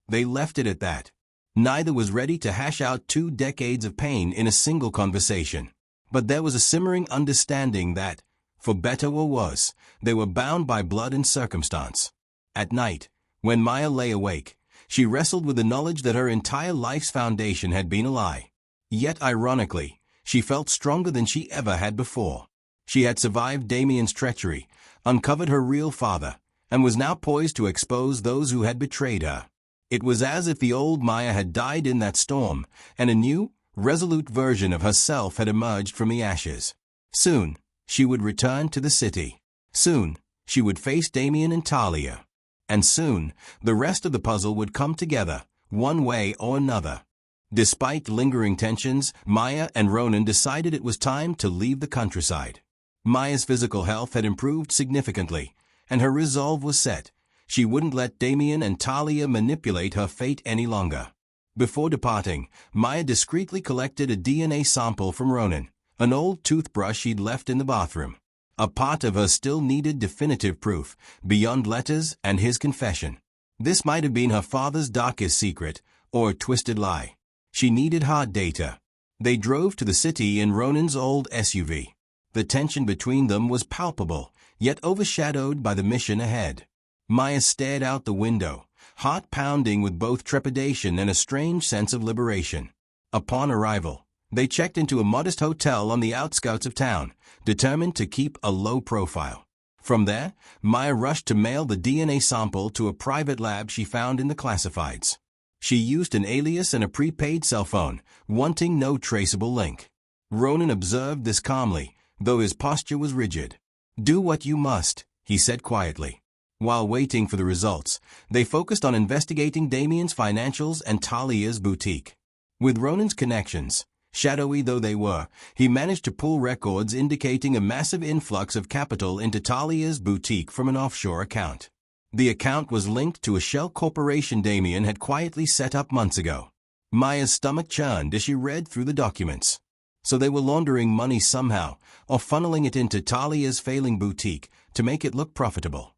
They left it at that. Neither was ready to hash out 2 decades of pain in a single conversation. But there was a simmering understanding that, for better or worse, they were bound by blood and circumstance. At night, when Maya lay awake, she wrestled with the knowledge that her entire life's foundation had been a lie. Yet ironically, she felt stronger than she ever had before. She had survived Damien's treachery, uncovered her real father, and was now poised to expose those who had betrayed her. It was as if the old Maya had died in that storm, and a new, resolute version of herself had emerged from the ashes. Soon, she would return to the city. Soon, she would face Damien and Talia. And soon, the rest of the puzzle would come together, one way or another. Despite lingering tensions, Maya and Ronan decided it was time to leave the countryside. Maya's physical health had improved significantly, and her resolve was set. She wouldn't let Damien and Talia manipulate her fate any longer. Before departing, Maya discreetly collected a DNA sample from Ronan, an old toothbrush he'd left in the bathroom. A part of her still needed definitive proof, beyond letters and his confession. This might have been her father's darkest secret, or a twisted lie. She needed hard data. They drove to the city in Ronan's old SUV. The tension between them was palpable, yet overshadowed by the mission ahead. Maya stared out the window, heart pounding with both trepidation and a strange sense of liberation. Upon arrival, they checked into a modest hotel on the outskirts of town, determined to keep a low profile. From there, Maya rushed to mail the DNA sample to a private lab she found in the classifieds. She used an alias and a prepaid cell phone, wanting no traceable link. Ronan observed this calmly, though his posture was rigid. "Do what you must," he said quietly. While waiting for the results, they focused on investigating Damien's financials and Talia's boutique. With Ronan's connections, shadowy though they were, he managed to pull records indicating a massive influx of capital into Talia's boutique from an offshore account. The account was linked to a shell corporation Damien had quietly set up months ago. Maya's stomach churned as she read through the documents. So they were laundering money somehow, or funneling it into Talia's failing boutique to make it look profitable.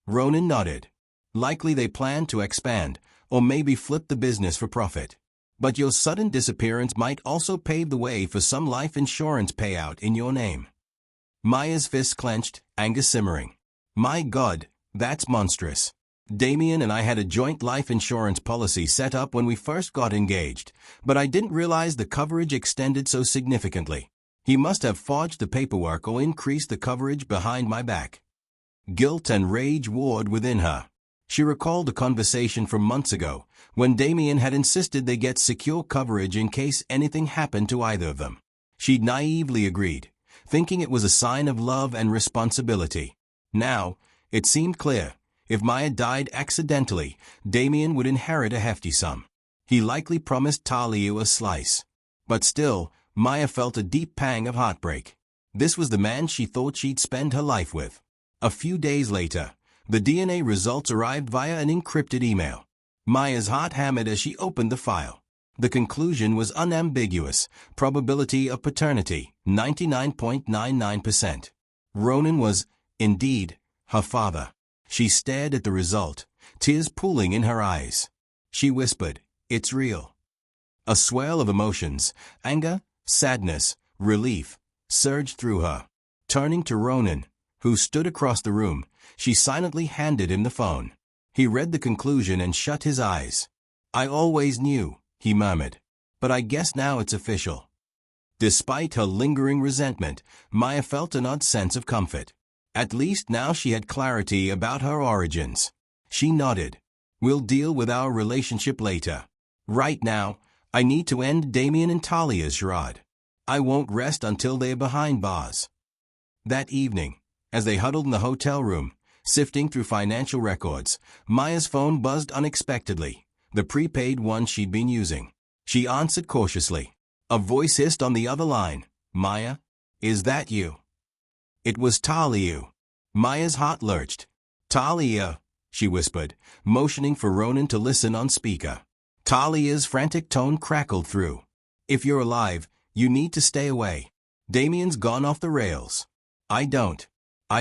Ronan nodded. Likely they planned to expand, or maybe flip the business for profit. But your sudden disappearance might also pave the way for some life insurance payout in your name. Maya's fists clenched, anger simmering. My God, that's monstrous. Damien and I had a joint life insurance policy set up when we first got engaged, but I didn't realize the coverage extended so significantly. He must have forged the paperwork or increased the coverage behind my back. Guilt and rage warred within her. She recalled a conversation from months ago, when Damien had insisted they get secure coverage in case anything happened to either of them. She'd naively agreed, thinking it was a sign of love and responsibility. Now, it seemed clear, if Maya died accidentally, Damien would inherit a hefty sum. He likely promised Talia a slice. But still, Maya felt a deep pang of heartbreak. This was the man she thought she'd spend her life with. A few days later, the DNA results arrived via an encrypted email. Maya's heart hammered as she opened the file. The conclusion was unambiguous. Probability of paternity, 99.99%. Ronan was, indeed, her father. She stared at the result, tears pooling in her eyes. She whispered, "It's real." A swell of emotions, anger, sadness, relief, surged through her. Turning to Ronan, who stood across the room, she silently handed him the phone. He read the conclusion and shut his eyes. "I always knew," he murmured. "But I guess now it's official." Despite her lingering resentment, Maya felt an odd sense of comfort. At least now she had clarity about her origins. She nodded. "We'll deal with our relationship later. Right now, I need to end Damien and Talia's charade. I won't rest until they are behind bars." That evening, as they huddled in the hotel room, sifting through financial records, Maya's phone buzzed unexpectedly, the prepaid one she'd been using. She answered cautiously. A voice hissed on the other line, "Maya, is that you?" It was Talia. Maya's heart lurched. "Talia," she whispered, motioning for Ronan to listen on speaker. Talia's frantic tone crackled through. "If you're alive, you need to stay away. Damien's gone off the rails." I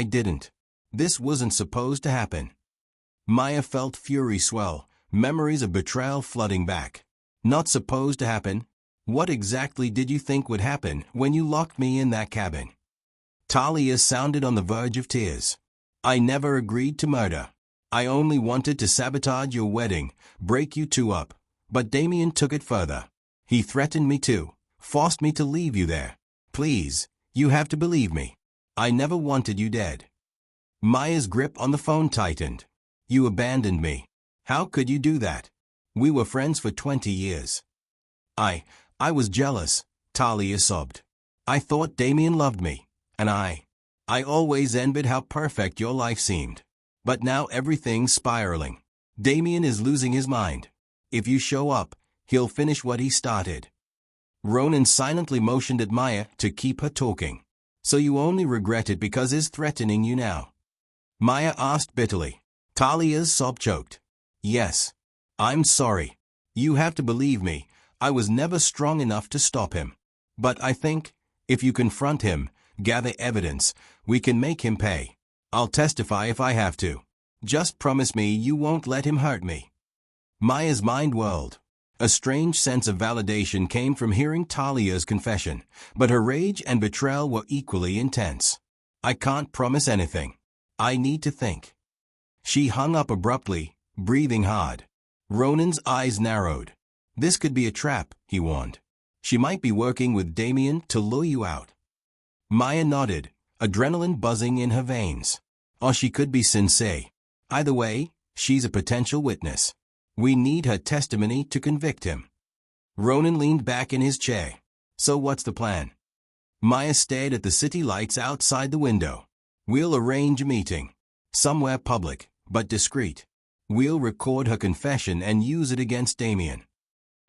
didn't. This wasn't supposed to happen." Maya felt fury swell, memories of betrayal flooding back. "Not supposed to happen? What exactly did you think would happen when you locked me in that cabin?" Talia sounded on the verge of tears. "I never agreed to murder. I only wanted to sabotage your wedding, break you two up. But Damien took it further. He threatened me too, forced me to leave you there. Please, you have to believe me. I never wanted you dead." Maya's grip on the phone tightened. "You abandoned me. How could you do that? We were friends for 20 years. I was jealous," Talia sobbed. "I thought Damien loved me, and I always envied how perfect your life seemed. But now everything's spiraling. Damien is losing his mind. If you show up, he'll finish what he started." Ronan silently motioned at Maya to keep her talking. "So you only regret it because he's threatening you now?" Maya asked bitterly. Talia's sob choked. "Yes. I'm sorry. You have to believe me, I was never strong enough to stop him. But I think, if you confront him, gather evidence, we can make him pay. I'll testify if I have to. Just promise me you won't let him hurt me." Maya's mind whirled. A strange sense of validation came from hearing Talia's confession, but her rage and betrayal were equally intense. "I can't promise anything. I need to think." She hung up abruptly, breathing hard. Ronan's eyes narrowed. "This could be a trap," he warned. "She might be working with Damien to lure you out." Maya nodded, adrenaline buzzing in her veins. Or she could be Fiancé. Either way, she's a potential witness. We need her testimony to convict him. Ronan leaned back in his chair. "So what's the plan?" Maya stared at the city lights outside the window. "We'll arrange a meeting. Somewhere public, but discreet. We'll record her confession and use it against Damien."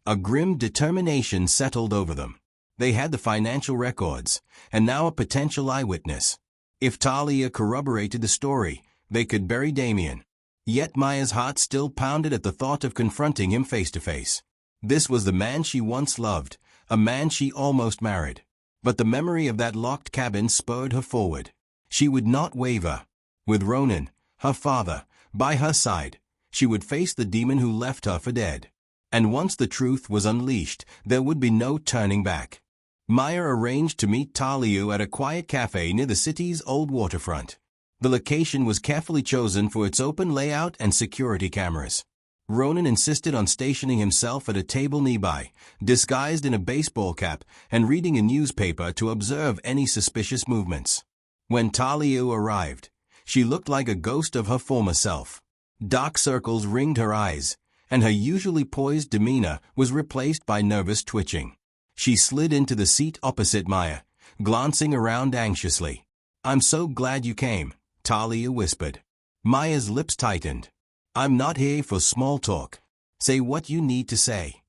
A grim determination settled over them. They had the financial records, and now a potential eyewitness. If Talia corroborated the story, they could bury Damien. Yet Maya's heart still pounded at the thought of confronting him face to face. This was the man she once loved, a man she almost married. But the memory of that locked cabin spurred her forward. She would not waver. With Ronan, her father, by her side, she would face the demon who left her for dead. And once the truth was unleashed, there would be no turning back. Maya arranged to meet Talia at a quiet cafe near the city's old waterfront. The location was carefully chosen for its open layout and security cameras. Ronan insisted on stationing himself at a table nearby, disguised in a baseball cap and reading a newspaper to observe any suspicious movements. When Talia arrived, she looked like a ghost of her former self. Dark circles ringed her eyes, and her usually poised demeanor was replaced by nervous twitching. She slid into the seat opposite Maya, glancing around anxiously. "I'm so glad you came," Talia whispered. Maya's lips tightened. "I'm not here for small talk. Say what you need to say."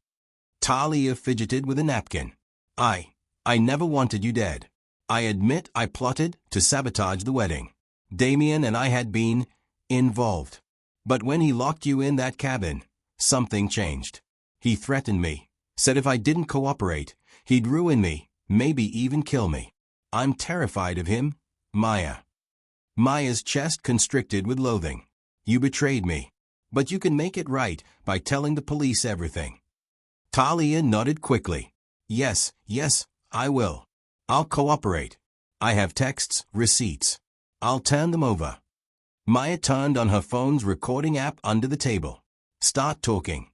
Talia fidgeted with a napkin. I never wanted you dead. I admit I plotted to sabotage the wedding. Damien and I had been involved. But when he locked you in that cabin, something changed. He threatened me, said if I didn't cooperate, he'd ruin me, maybe even kill me. I'm terrified of him, Maya." Maya's chest constricted with loathing. "You betrayed me. But you can make it right by telling the police everything." Talia nodded quickly. Yes, I will. I'll cooperate. I have texts, receipts. I'll turn them over." Maya turned on her phone's recording app under the table. "Start talking."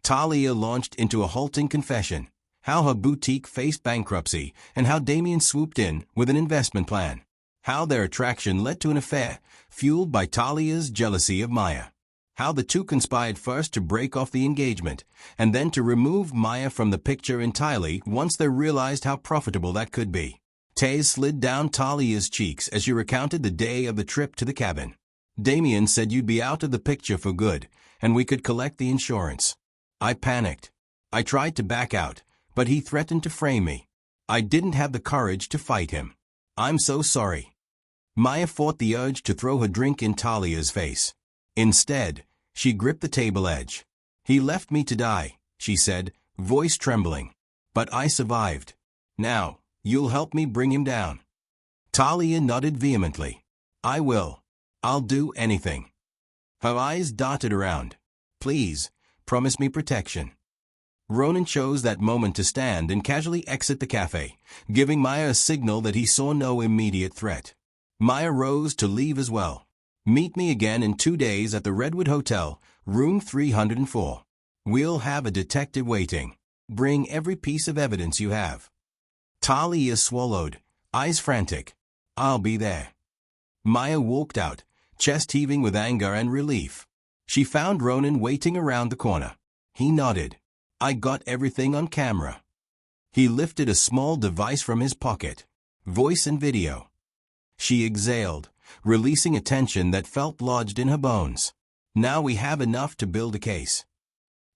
Talia launched into a halting confession, how her boutique faced bankruptcy and how Damien swooped in with an investment plan. How their attraction led to an affair, fueled by Talia's jealousy of Maya. How the two conspired first to break off the engagement, and then to remove Maya from the picture entirely once they realized how profitable that could be. Tears slid down Talia's cheeks as she recounted the day of the trip to the cabin. "Damien said you'd be out of the picture for good, and we could collect the insurance. I panicked. I tried to back out, but he threatened to frame me. I didn't have the courage to fight him. I'm so sorry." Maya fought the urge to throw her drink in Talia's face. Instead, she gripped the table edge. "He left me to die," she said, voice trembling. "But I survived. Now, you'll help me bring him down." Talia nodded vehemently. "I will. I'll do anything." Her eyes darted around. "Please, promise me protection." Ronan chose that moment to stand and casually exit the cafe, giving Maya a signal that he saw no immediate threat. Maya rose to leave as well. "Meet me again in 2 days at the Redwood Hotel, room 304. We'll have a detective waiting. Bring every piece of evidence you have." Talia swallowed, eyes frantic. "I'll be there." Maya walked out, chest heaving with anger and relief. She found Ronan waiting around the corner. He nodded. "I got everything on camera." He lifted a small device from his pocket. Voice and video. She exhaled, releasing a tension that felt lodged in her bones. "Now we have enough to build a case."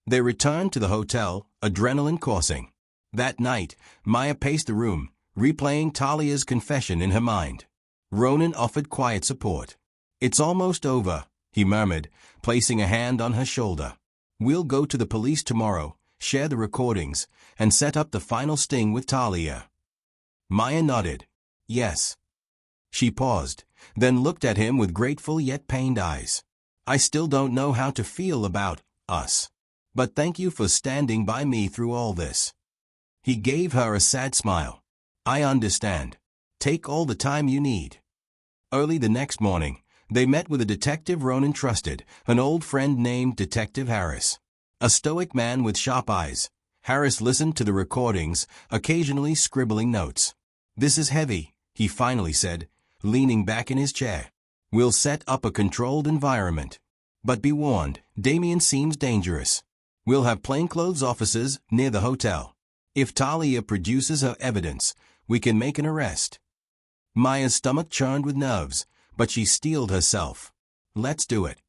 They returned to the hotel, adrenaline coursing. That night, Maya paced the room, replaying Talia's confession in her mind. Ronan offered quiet support. "It's almost over," he murmured, placing a hand on her shoulder. We'll go to the police tomorrow, share the recordings, and set up the final sting with Talia." Maya nodded. "Yes." She paused, then looked at him with grateful yet pained eyes. "I still don't know how to feel about us. But thank you for standing by me through all this." He gave her a sad smile. "I understand. Take all the time you need." Early the next morning, they met with a detective Ronan trusted, an old friend named Detective Harris. A stoic man with sharp eyes, Harris listened to the recordings, occasionally scribbling notes. "This is heavy," he finally said, leaning back in his chair. "We'll set up a controlled environment. But be warned, Damien seems dangerous. We'll have plainclothes officers near the hotel. If Talia produces her evidence, we can make an arrest." Maya's stomach churned with nerves, but she steeled herself. "Let's do it."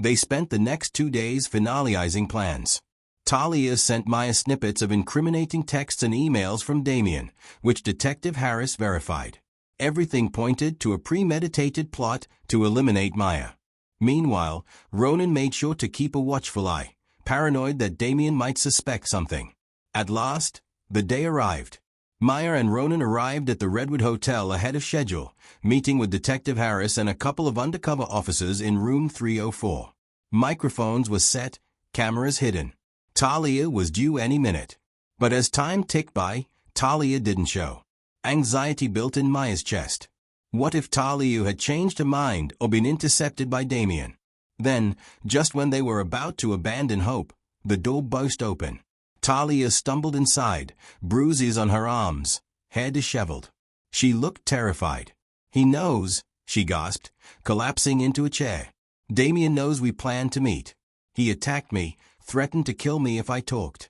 They spent the next 2 days finalizing plans. Talia sent Maya snippets of incriminating texts and emails from Damien, which Detective Harris verified. Everything pointed to a premeditated plot to eliminate Maya. Meanwhile, Ronan made sure to keep a watchful eye, paranoid that Damien might suspect something. At last, the day arrived. Maya and Ronan arrived at the Redwood Hotel ahead of schedule, meeting with Detective Harris and a couple of undercover officers in room 304. Microphones were set, cameras hidden. Talia was due any minute. But as time ticked by, Talia didn't show. Anxiety built in Maya's chest. What if Talia had changed her mind or been intercepted by Damien? Then, just when they were about to abandon hope, the door burst open. Talia stumbled inside, bruises on her arms, hair disheveled. She looked terrified. "He knows," she gasped, collapsing into a chair. "Damien knows we planned to meet. He attacked me, threatened to kill me if I talked."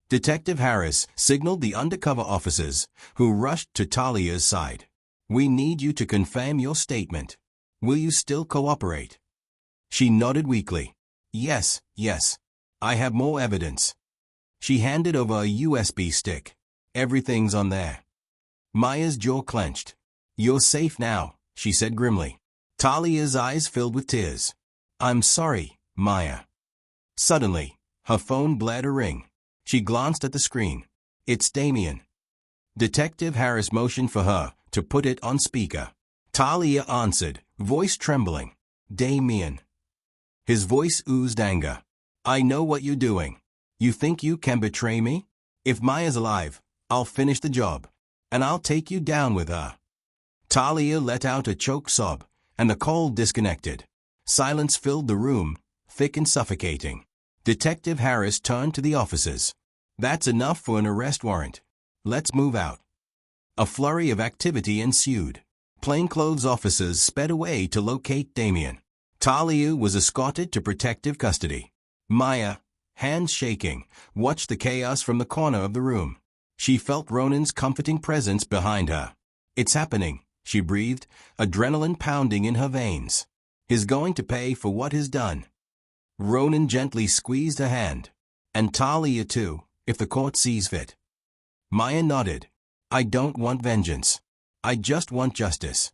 Detective Harris signaled the undercover officers, who rushed to Talia's side. "We need you to confirm your statement. Will you still cooperate?" She nodded weakly. Yes. I have more evidence." She handed over a USB stick. "Everything's on there." Maya's jaw clenched. "You're safe now," she said grimly. Talia's eyes filled with tears. "I'm sorry, Maya." Suddenly, her phone blared a ring. She glanced at the screen. "It's Damien." Detective Harris motioned for her to put it on speaker. Talia answered, voice trembling. "Damien." His voice oozed anger. "I know what you're doing. You think you can betray me? If Maya's alive, I'll finish the job. And I'll take you down with her." Talia let out a choked sob, and the call disconnected. Silence filled the room, thick and suffocating. Detective Harris turned to the officers. "That's enough for an arrest warrant. Let's move out." A flurry of activity ensued. Plainclothes officers sped away to locate Damien. Talia was escorted to protective custody. Maya, hands shaking, watched the chaos from the corner of the room. She felt Ronan's comforting presence behind her. "It's happening," she breathed, adrenaline pounding in her veins. "He's going to pay for what he's done." Ronan gently squeezed her hand. "And Talia too, if the court sees fit." Maya nodded. "I don't want vengeance. I just want justice."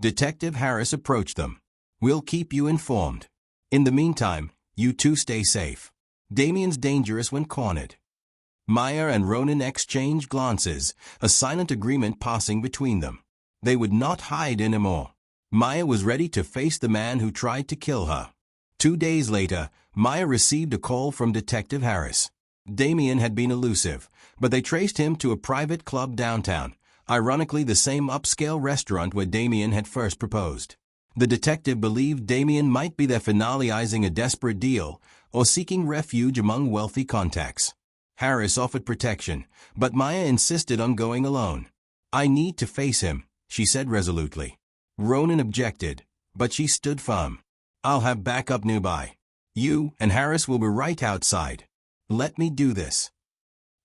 Detective Harris approached them. "We'll keep you informed. In the meantime, you two stay safe. Damien's dangerous when cornered." Maya and Ronan exchanged glances, a silent agreement passing between them. They would not hide anymore. Maya was ready to face the man who tried to kill her. 2 days later, Maya received a call from Detective Harris. Damien had been elusive, but they traced him to a private club downtown, ironically the same upscale restaurant where Damien had first proposed. The detective believed Damien might be there finalizing a desperate deal or seeking refuge among wealthy contacts. Harris offered protection, but Maya insisted on going alone. "I need to face him," she said resolutely. Ronan objected, but she stood firm. "I'll have backup nearby. You and Harris will be right outside. Let me do this."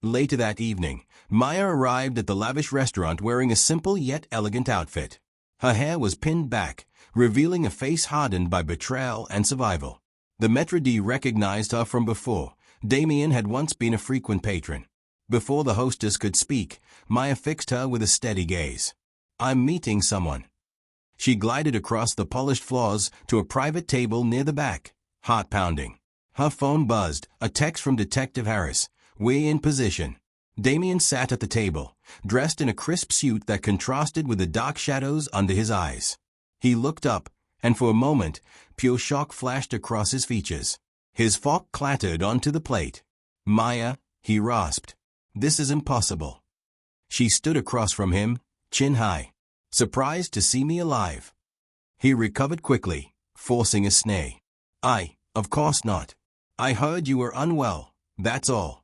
Later that evening, Maya arrived at the lavish restaurant wearing a simple yet elegant outfit. Her hair was pinned back, revealing a face hardened by betrayal and survival. The maître d' recognized her from before. Damien had once been a frequent patron. Before the hostess could speak, Maya fixed her with a steady gaze. "I'm meeting someone." She glided across the polished floors to a private table near the back, heart pounding. Her phone buzzed, a text from Detective Harris. "We're in position." Damien sat at the table, dressed in a crisp suit that contrasted with the dark shadows under his eyes. He looked up, and for a moment, pure shock flashed across his features. His fork clattered onto the plate. "Maya," he rasped. "This is impossible." She stood across from him, chin high. "Surprised to see me alive?" He recovered quickly, forcing a sneer. Of course not. I heard you were unwell, that's all."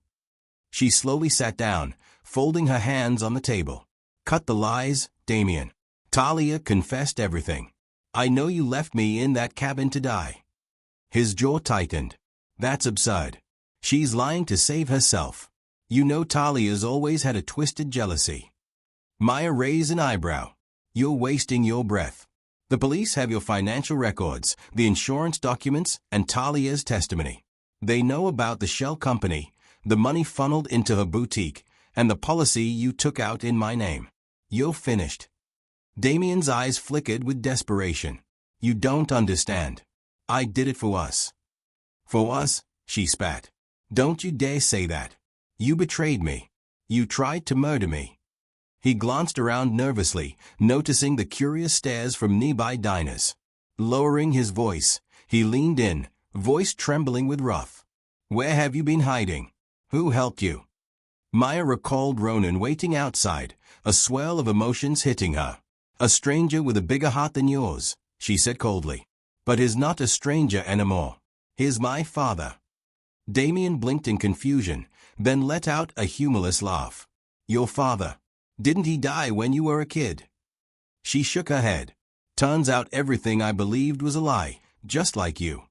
She slowly sat down, folding her hands on the table. "Cut the lies, Damien. Talia confessed everything. I know you left me in that cabin to die." His jaw tightened. "That's absurd. She's lying to save herself. You know Talia's always had a twisted jealousy." Maya raised an eyebrow. "You're wasting your breath. The police have your financial records, the insurance documents, and Talia's testimony. They know about the shell company, the money funneled into her boutique, and the policy you took out in my name. You're finished." Damien's eyes flickered with desperation. "You don't understand. I did it for us." "For us?" she spat. "Don't you dare say that. You betrayed me. You tried to murder me." He glanced around nervously, noticing the curious stares from nearby diners. Lowering his voice, he leaned in, voice trembling with wrath. "Where have you been hiding? Who helped you?" Maya recalled Ronan waiting outside, a swirl of emotions hitting her. "A stranger with a bigger heart than yours," she said coldly. "But he's not a stranger anymore. He's my father." Damien blinked in confusion, then let out a humorless laugh. "Your father? Didn't he die when you were a kid?" She shook her head. "Turns out everything I believed was a lie, just like you."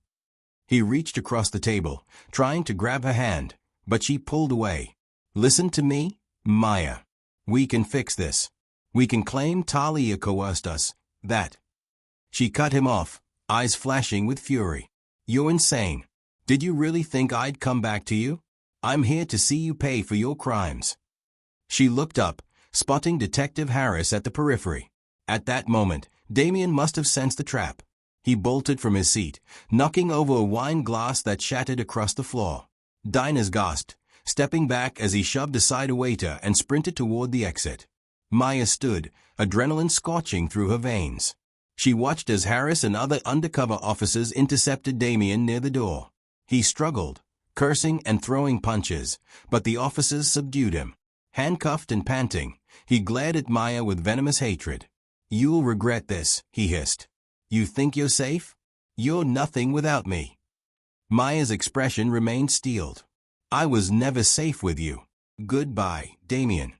He reached across the table, trying to grab her hand, but she pulled away. "Listen to me, Maya. We can fix this. We can claim Talia coerced us, that." She cut him off, eyes flashing with fury. "You're insane. Did you really think I'd come back to you? I'm here to see you pay for your crimes." She looked up, spotting Detective Harris at the periphery. At that moment, Damien must have sensed the trap. He bolted from his seat, knocking over a wine glass that shattered across the floor. Diners gasped, stepping back as he shoved aside a waiter and sprinted toward the exit. Maya stood, adrenaline scorching through her veins. She watched as Harris and other undercover officers intercepted Damien near the door. He struggled, cursing and throwing punches, but the officers subdued him. Handcuffed and panting, he glared at Maya with venomous hatred. "You'll regret this," he hissed. "You think you're safe? You're nothing without me." Maya's expression remained steeled. "I was never safe with you. Goodbye, Damien."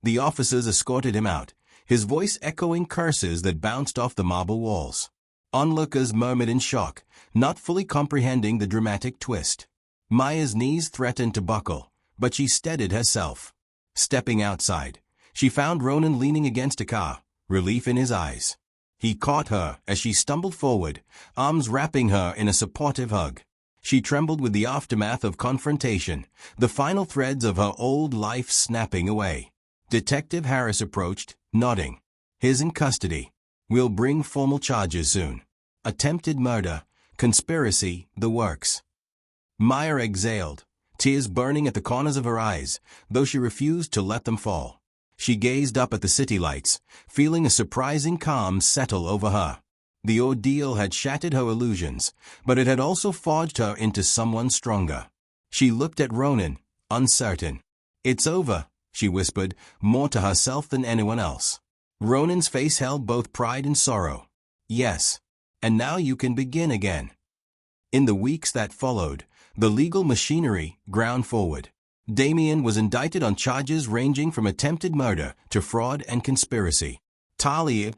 The officers escorted him out, his voice echoing curses that bounced off the marble walls. Onlookers murmured in shock, not fully comprehending the dramatic twist. Maya's knees threatened to buckle, but she steadied herself. Stepping outside, she found Ronan leaning against a car, relief in his eyes. He caught her as she stumbled forward, arms wrapping her in a supportive hug. She trembled with the aftermath of confrontation, the final threads of her old life snapping away. Detective Harris approached, nodding. "He's in custody. We'll bring formal charges soon. Attempted murder, conspiracy, the works." Maya exhaled, tears burning at the corners of her eyes, though she refused to let them fall. She gazed up at the city lights, feeling a surprising calm settle over her. The ordeal had shattered her illusions, but it had also forged her into someone stronger. She looked at Ronan, uncertain. "It's over," she whispered, more to herself than anyone else. Ronan's face held both pride and sorrow. "Yes. And now you can begin again." In the weeks that followed, the legal machinery ground forward. Damien was indicted on charges ranging from attempted murder to fraud and conspiracy. Talia,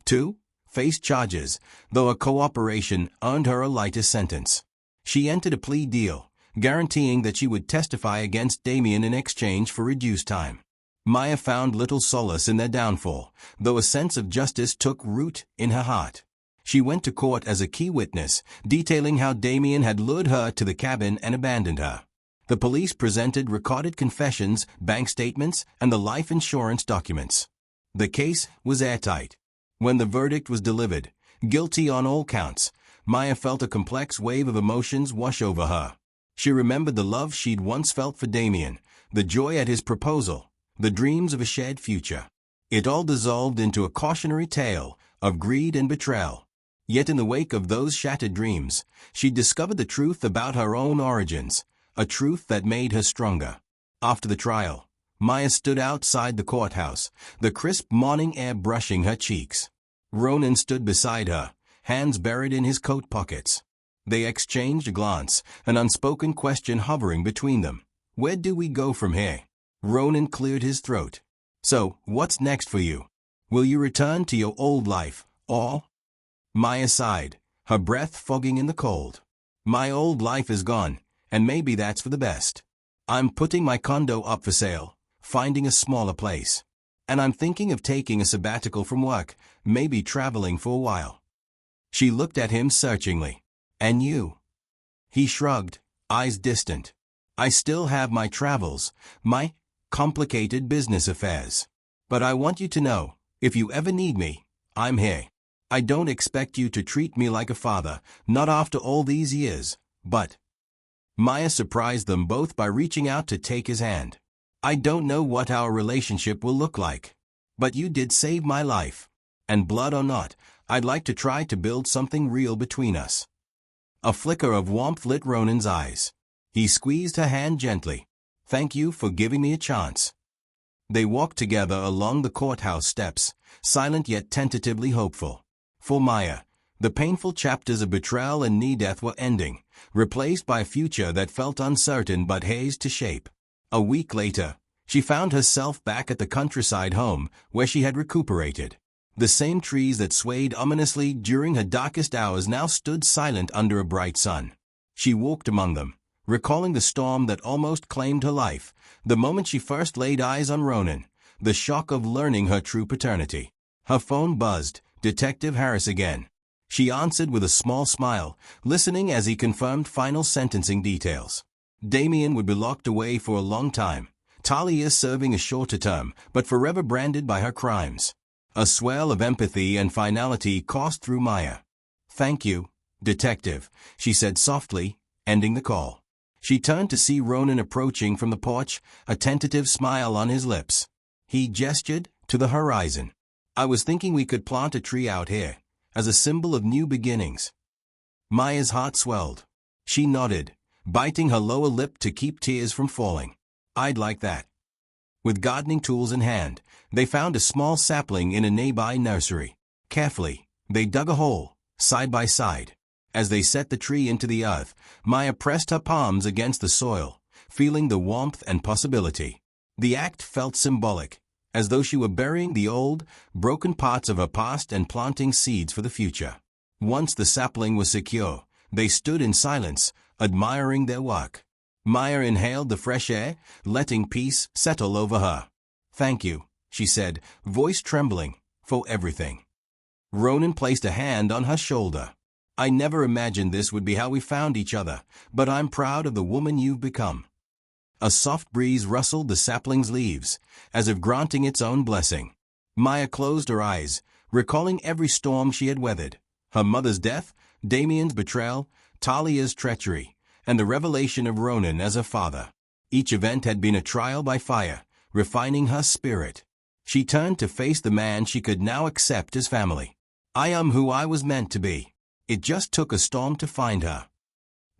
too, faced charges, though a cooperation earned her a lighter sentence. She entered a plea deal, guaranteeing that she would testify against Damien in exchange for reduced time. Maya found little solace in their downfall, though a sense of justice took root in her heart. She went to court as a key witness, detailing how Damien had lured her to the cabin and abandoned her. The police presented recorded confessions, bank statements, and the life insurance documents. The case was airtight. When the verdict was delivered, guilty on all counts, Maya felt a complex wave of emotions wash over her. She remembered the love she'd once felt for Damien, the joy at his proposal, the dreams of a shared future. It all dissolved into a cautionary tale of greed and betrayal. Yet in the wake of those shattered dreams, she discovered the truth about her own origins, a truth that made her stronger. After the trial, Maya stood outside the courthouse, the crisp morning air brushing her cheeks. Ronan stood beside her, hands buried in his coat pockets. They exchanged a glance, an unspoken question hovering between them. Where do we go from here? Ronan cleared his throat. So, what's next for you? Will you return to your old life, or? Maya sighed, her breath fogging in the cold. My old life is gone, and maybe that's for the best. I'm putting my condo up for sale, finding a smaller place. And I'm thinking of taking a sabbatical from work, maybe traveling for a while. She looked at him searchingly. And you? He shrugged, eyes distant. I still have my travels, my complicated business affairs. But I want you to know, if you ever need me, I'm here. I don't expect you to treat me like a father, not after all these years, but... Maya surprised them both by reaching out to take his hand. I don't know what our relationship will look like. But you did save my life. And blood or not, I'd like to try to build something real between us. A flicker of warmth lit Ronan's eyes. He squeezed her hand gently. Thank you for giving me a chance. They walked together along the courthouse steps, silent yet tentatively hopeful. For Maya, the painful chapters of betrayal and knee-death were ending, replaced by a future that felt uncertain but hazed to shape. A week later, she found herself back at the countryside home where she had recuperated. The same trees that swayed ominously during her darkest hours now stood silent under a bright sun. She walked among them, recalling the storm that almost claimed her life, the moment she first laid eyes on Ronan, the shock of learning her true paternity. Her phone buzzed, Detective Harris again. She answered with a small smile, listening as he confirmed final sentencing details. Damien would be locked away for a long time, Talia serving a shorter term, but forever branded by her crimes. A swell of empathy and finality coursed through Maya. Thank you, Detective, she said softly, ending the call. She turned to see Ronan approaching from the porch, a tentative smile on his lips. He gestured to the horizon. I was thinking we could plant a tree out here, as a symbol of new beginnings. Maya's heart swelled. She nodded, biting her lower lip to keep tears from falling. I'd like that. With gardening tools in hand, they found a small sapling in a nearby nursery. Carefully, they dug a hole, side by side. As they set the tree into the earth, Maya pressed her palms against the soil, feeling the warmth and possibility. The act felt symbolic, as though she were burying the old, broken parts of her past and planting seeds for the future. Once the sapling was secure, they stood in silence, admiring their work. Maya inhaled the fresh air, letting peace settle over her. Thank you, she said, voice trembling, for everything. Ronan placed a hand on her shoulder. I never imagined this would be how we found each other, but I'm proud of the woman you've become. A soft breeze rustled the sapling's leaves, as if granting its own blessing. Maya closed her eyes, recalling every storm she had weathered. Her mother's death, Damien's betrayal, Talia's treachery, and the revelation of Ronan as her father. Each event had been a trial by fire, refining her spirit. She turned to face the man she could now accept as family. I am who I was meant to be. It just took a storm to find her.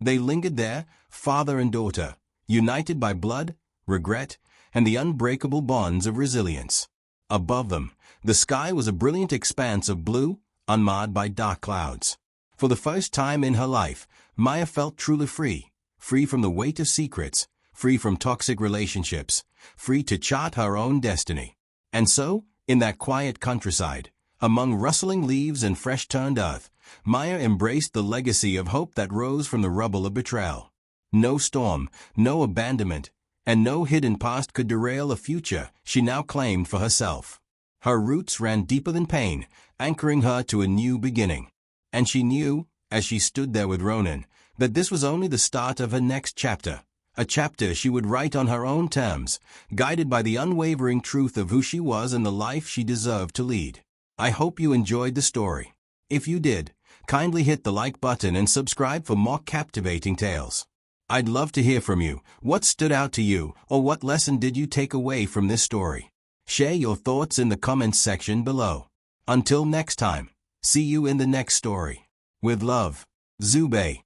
They lingered there, father and daughter, united by blood, regret, and the unbreakable bonds of resilience. Above them, the sky was a brilliant expanse of blue, unmarred by dark clouds. For the first time in her life, Maya felt truly free, free from the weight of secrets, free from toxic relationships, free to chart her own destiny. And so, in that quiet countryside, among rustling leaves and fresh-turned earth, Maya embraced the legacy of hope that rose from the rubble of betrayal. No storm, no abandonment, and no hidden past could derail a future she now claimed for herself. Her roots ran deeper than pain, anchoring her to a new beginning. And she knew, as she stood there with Ronan, that this was only the start of her next chapter, a chapter she would write on her own terms, guided by the unwavering truth of who she was and the life she deserved to lead. I hope you enjoyed the story. If you did, Kindly hit the like button and subscribe for more captivating tales. I'd love to hear from you. What stood out to you, or what lesson did you take away from this story? Share your thoughts in the comments section below. Until next time, see you in the next story. With love, Zubay.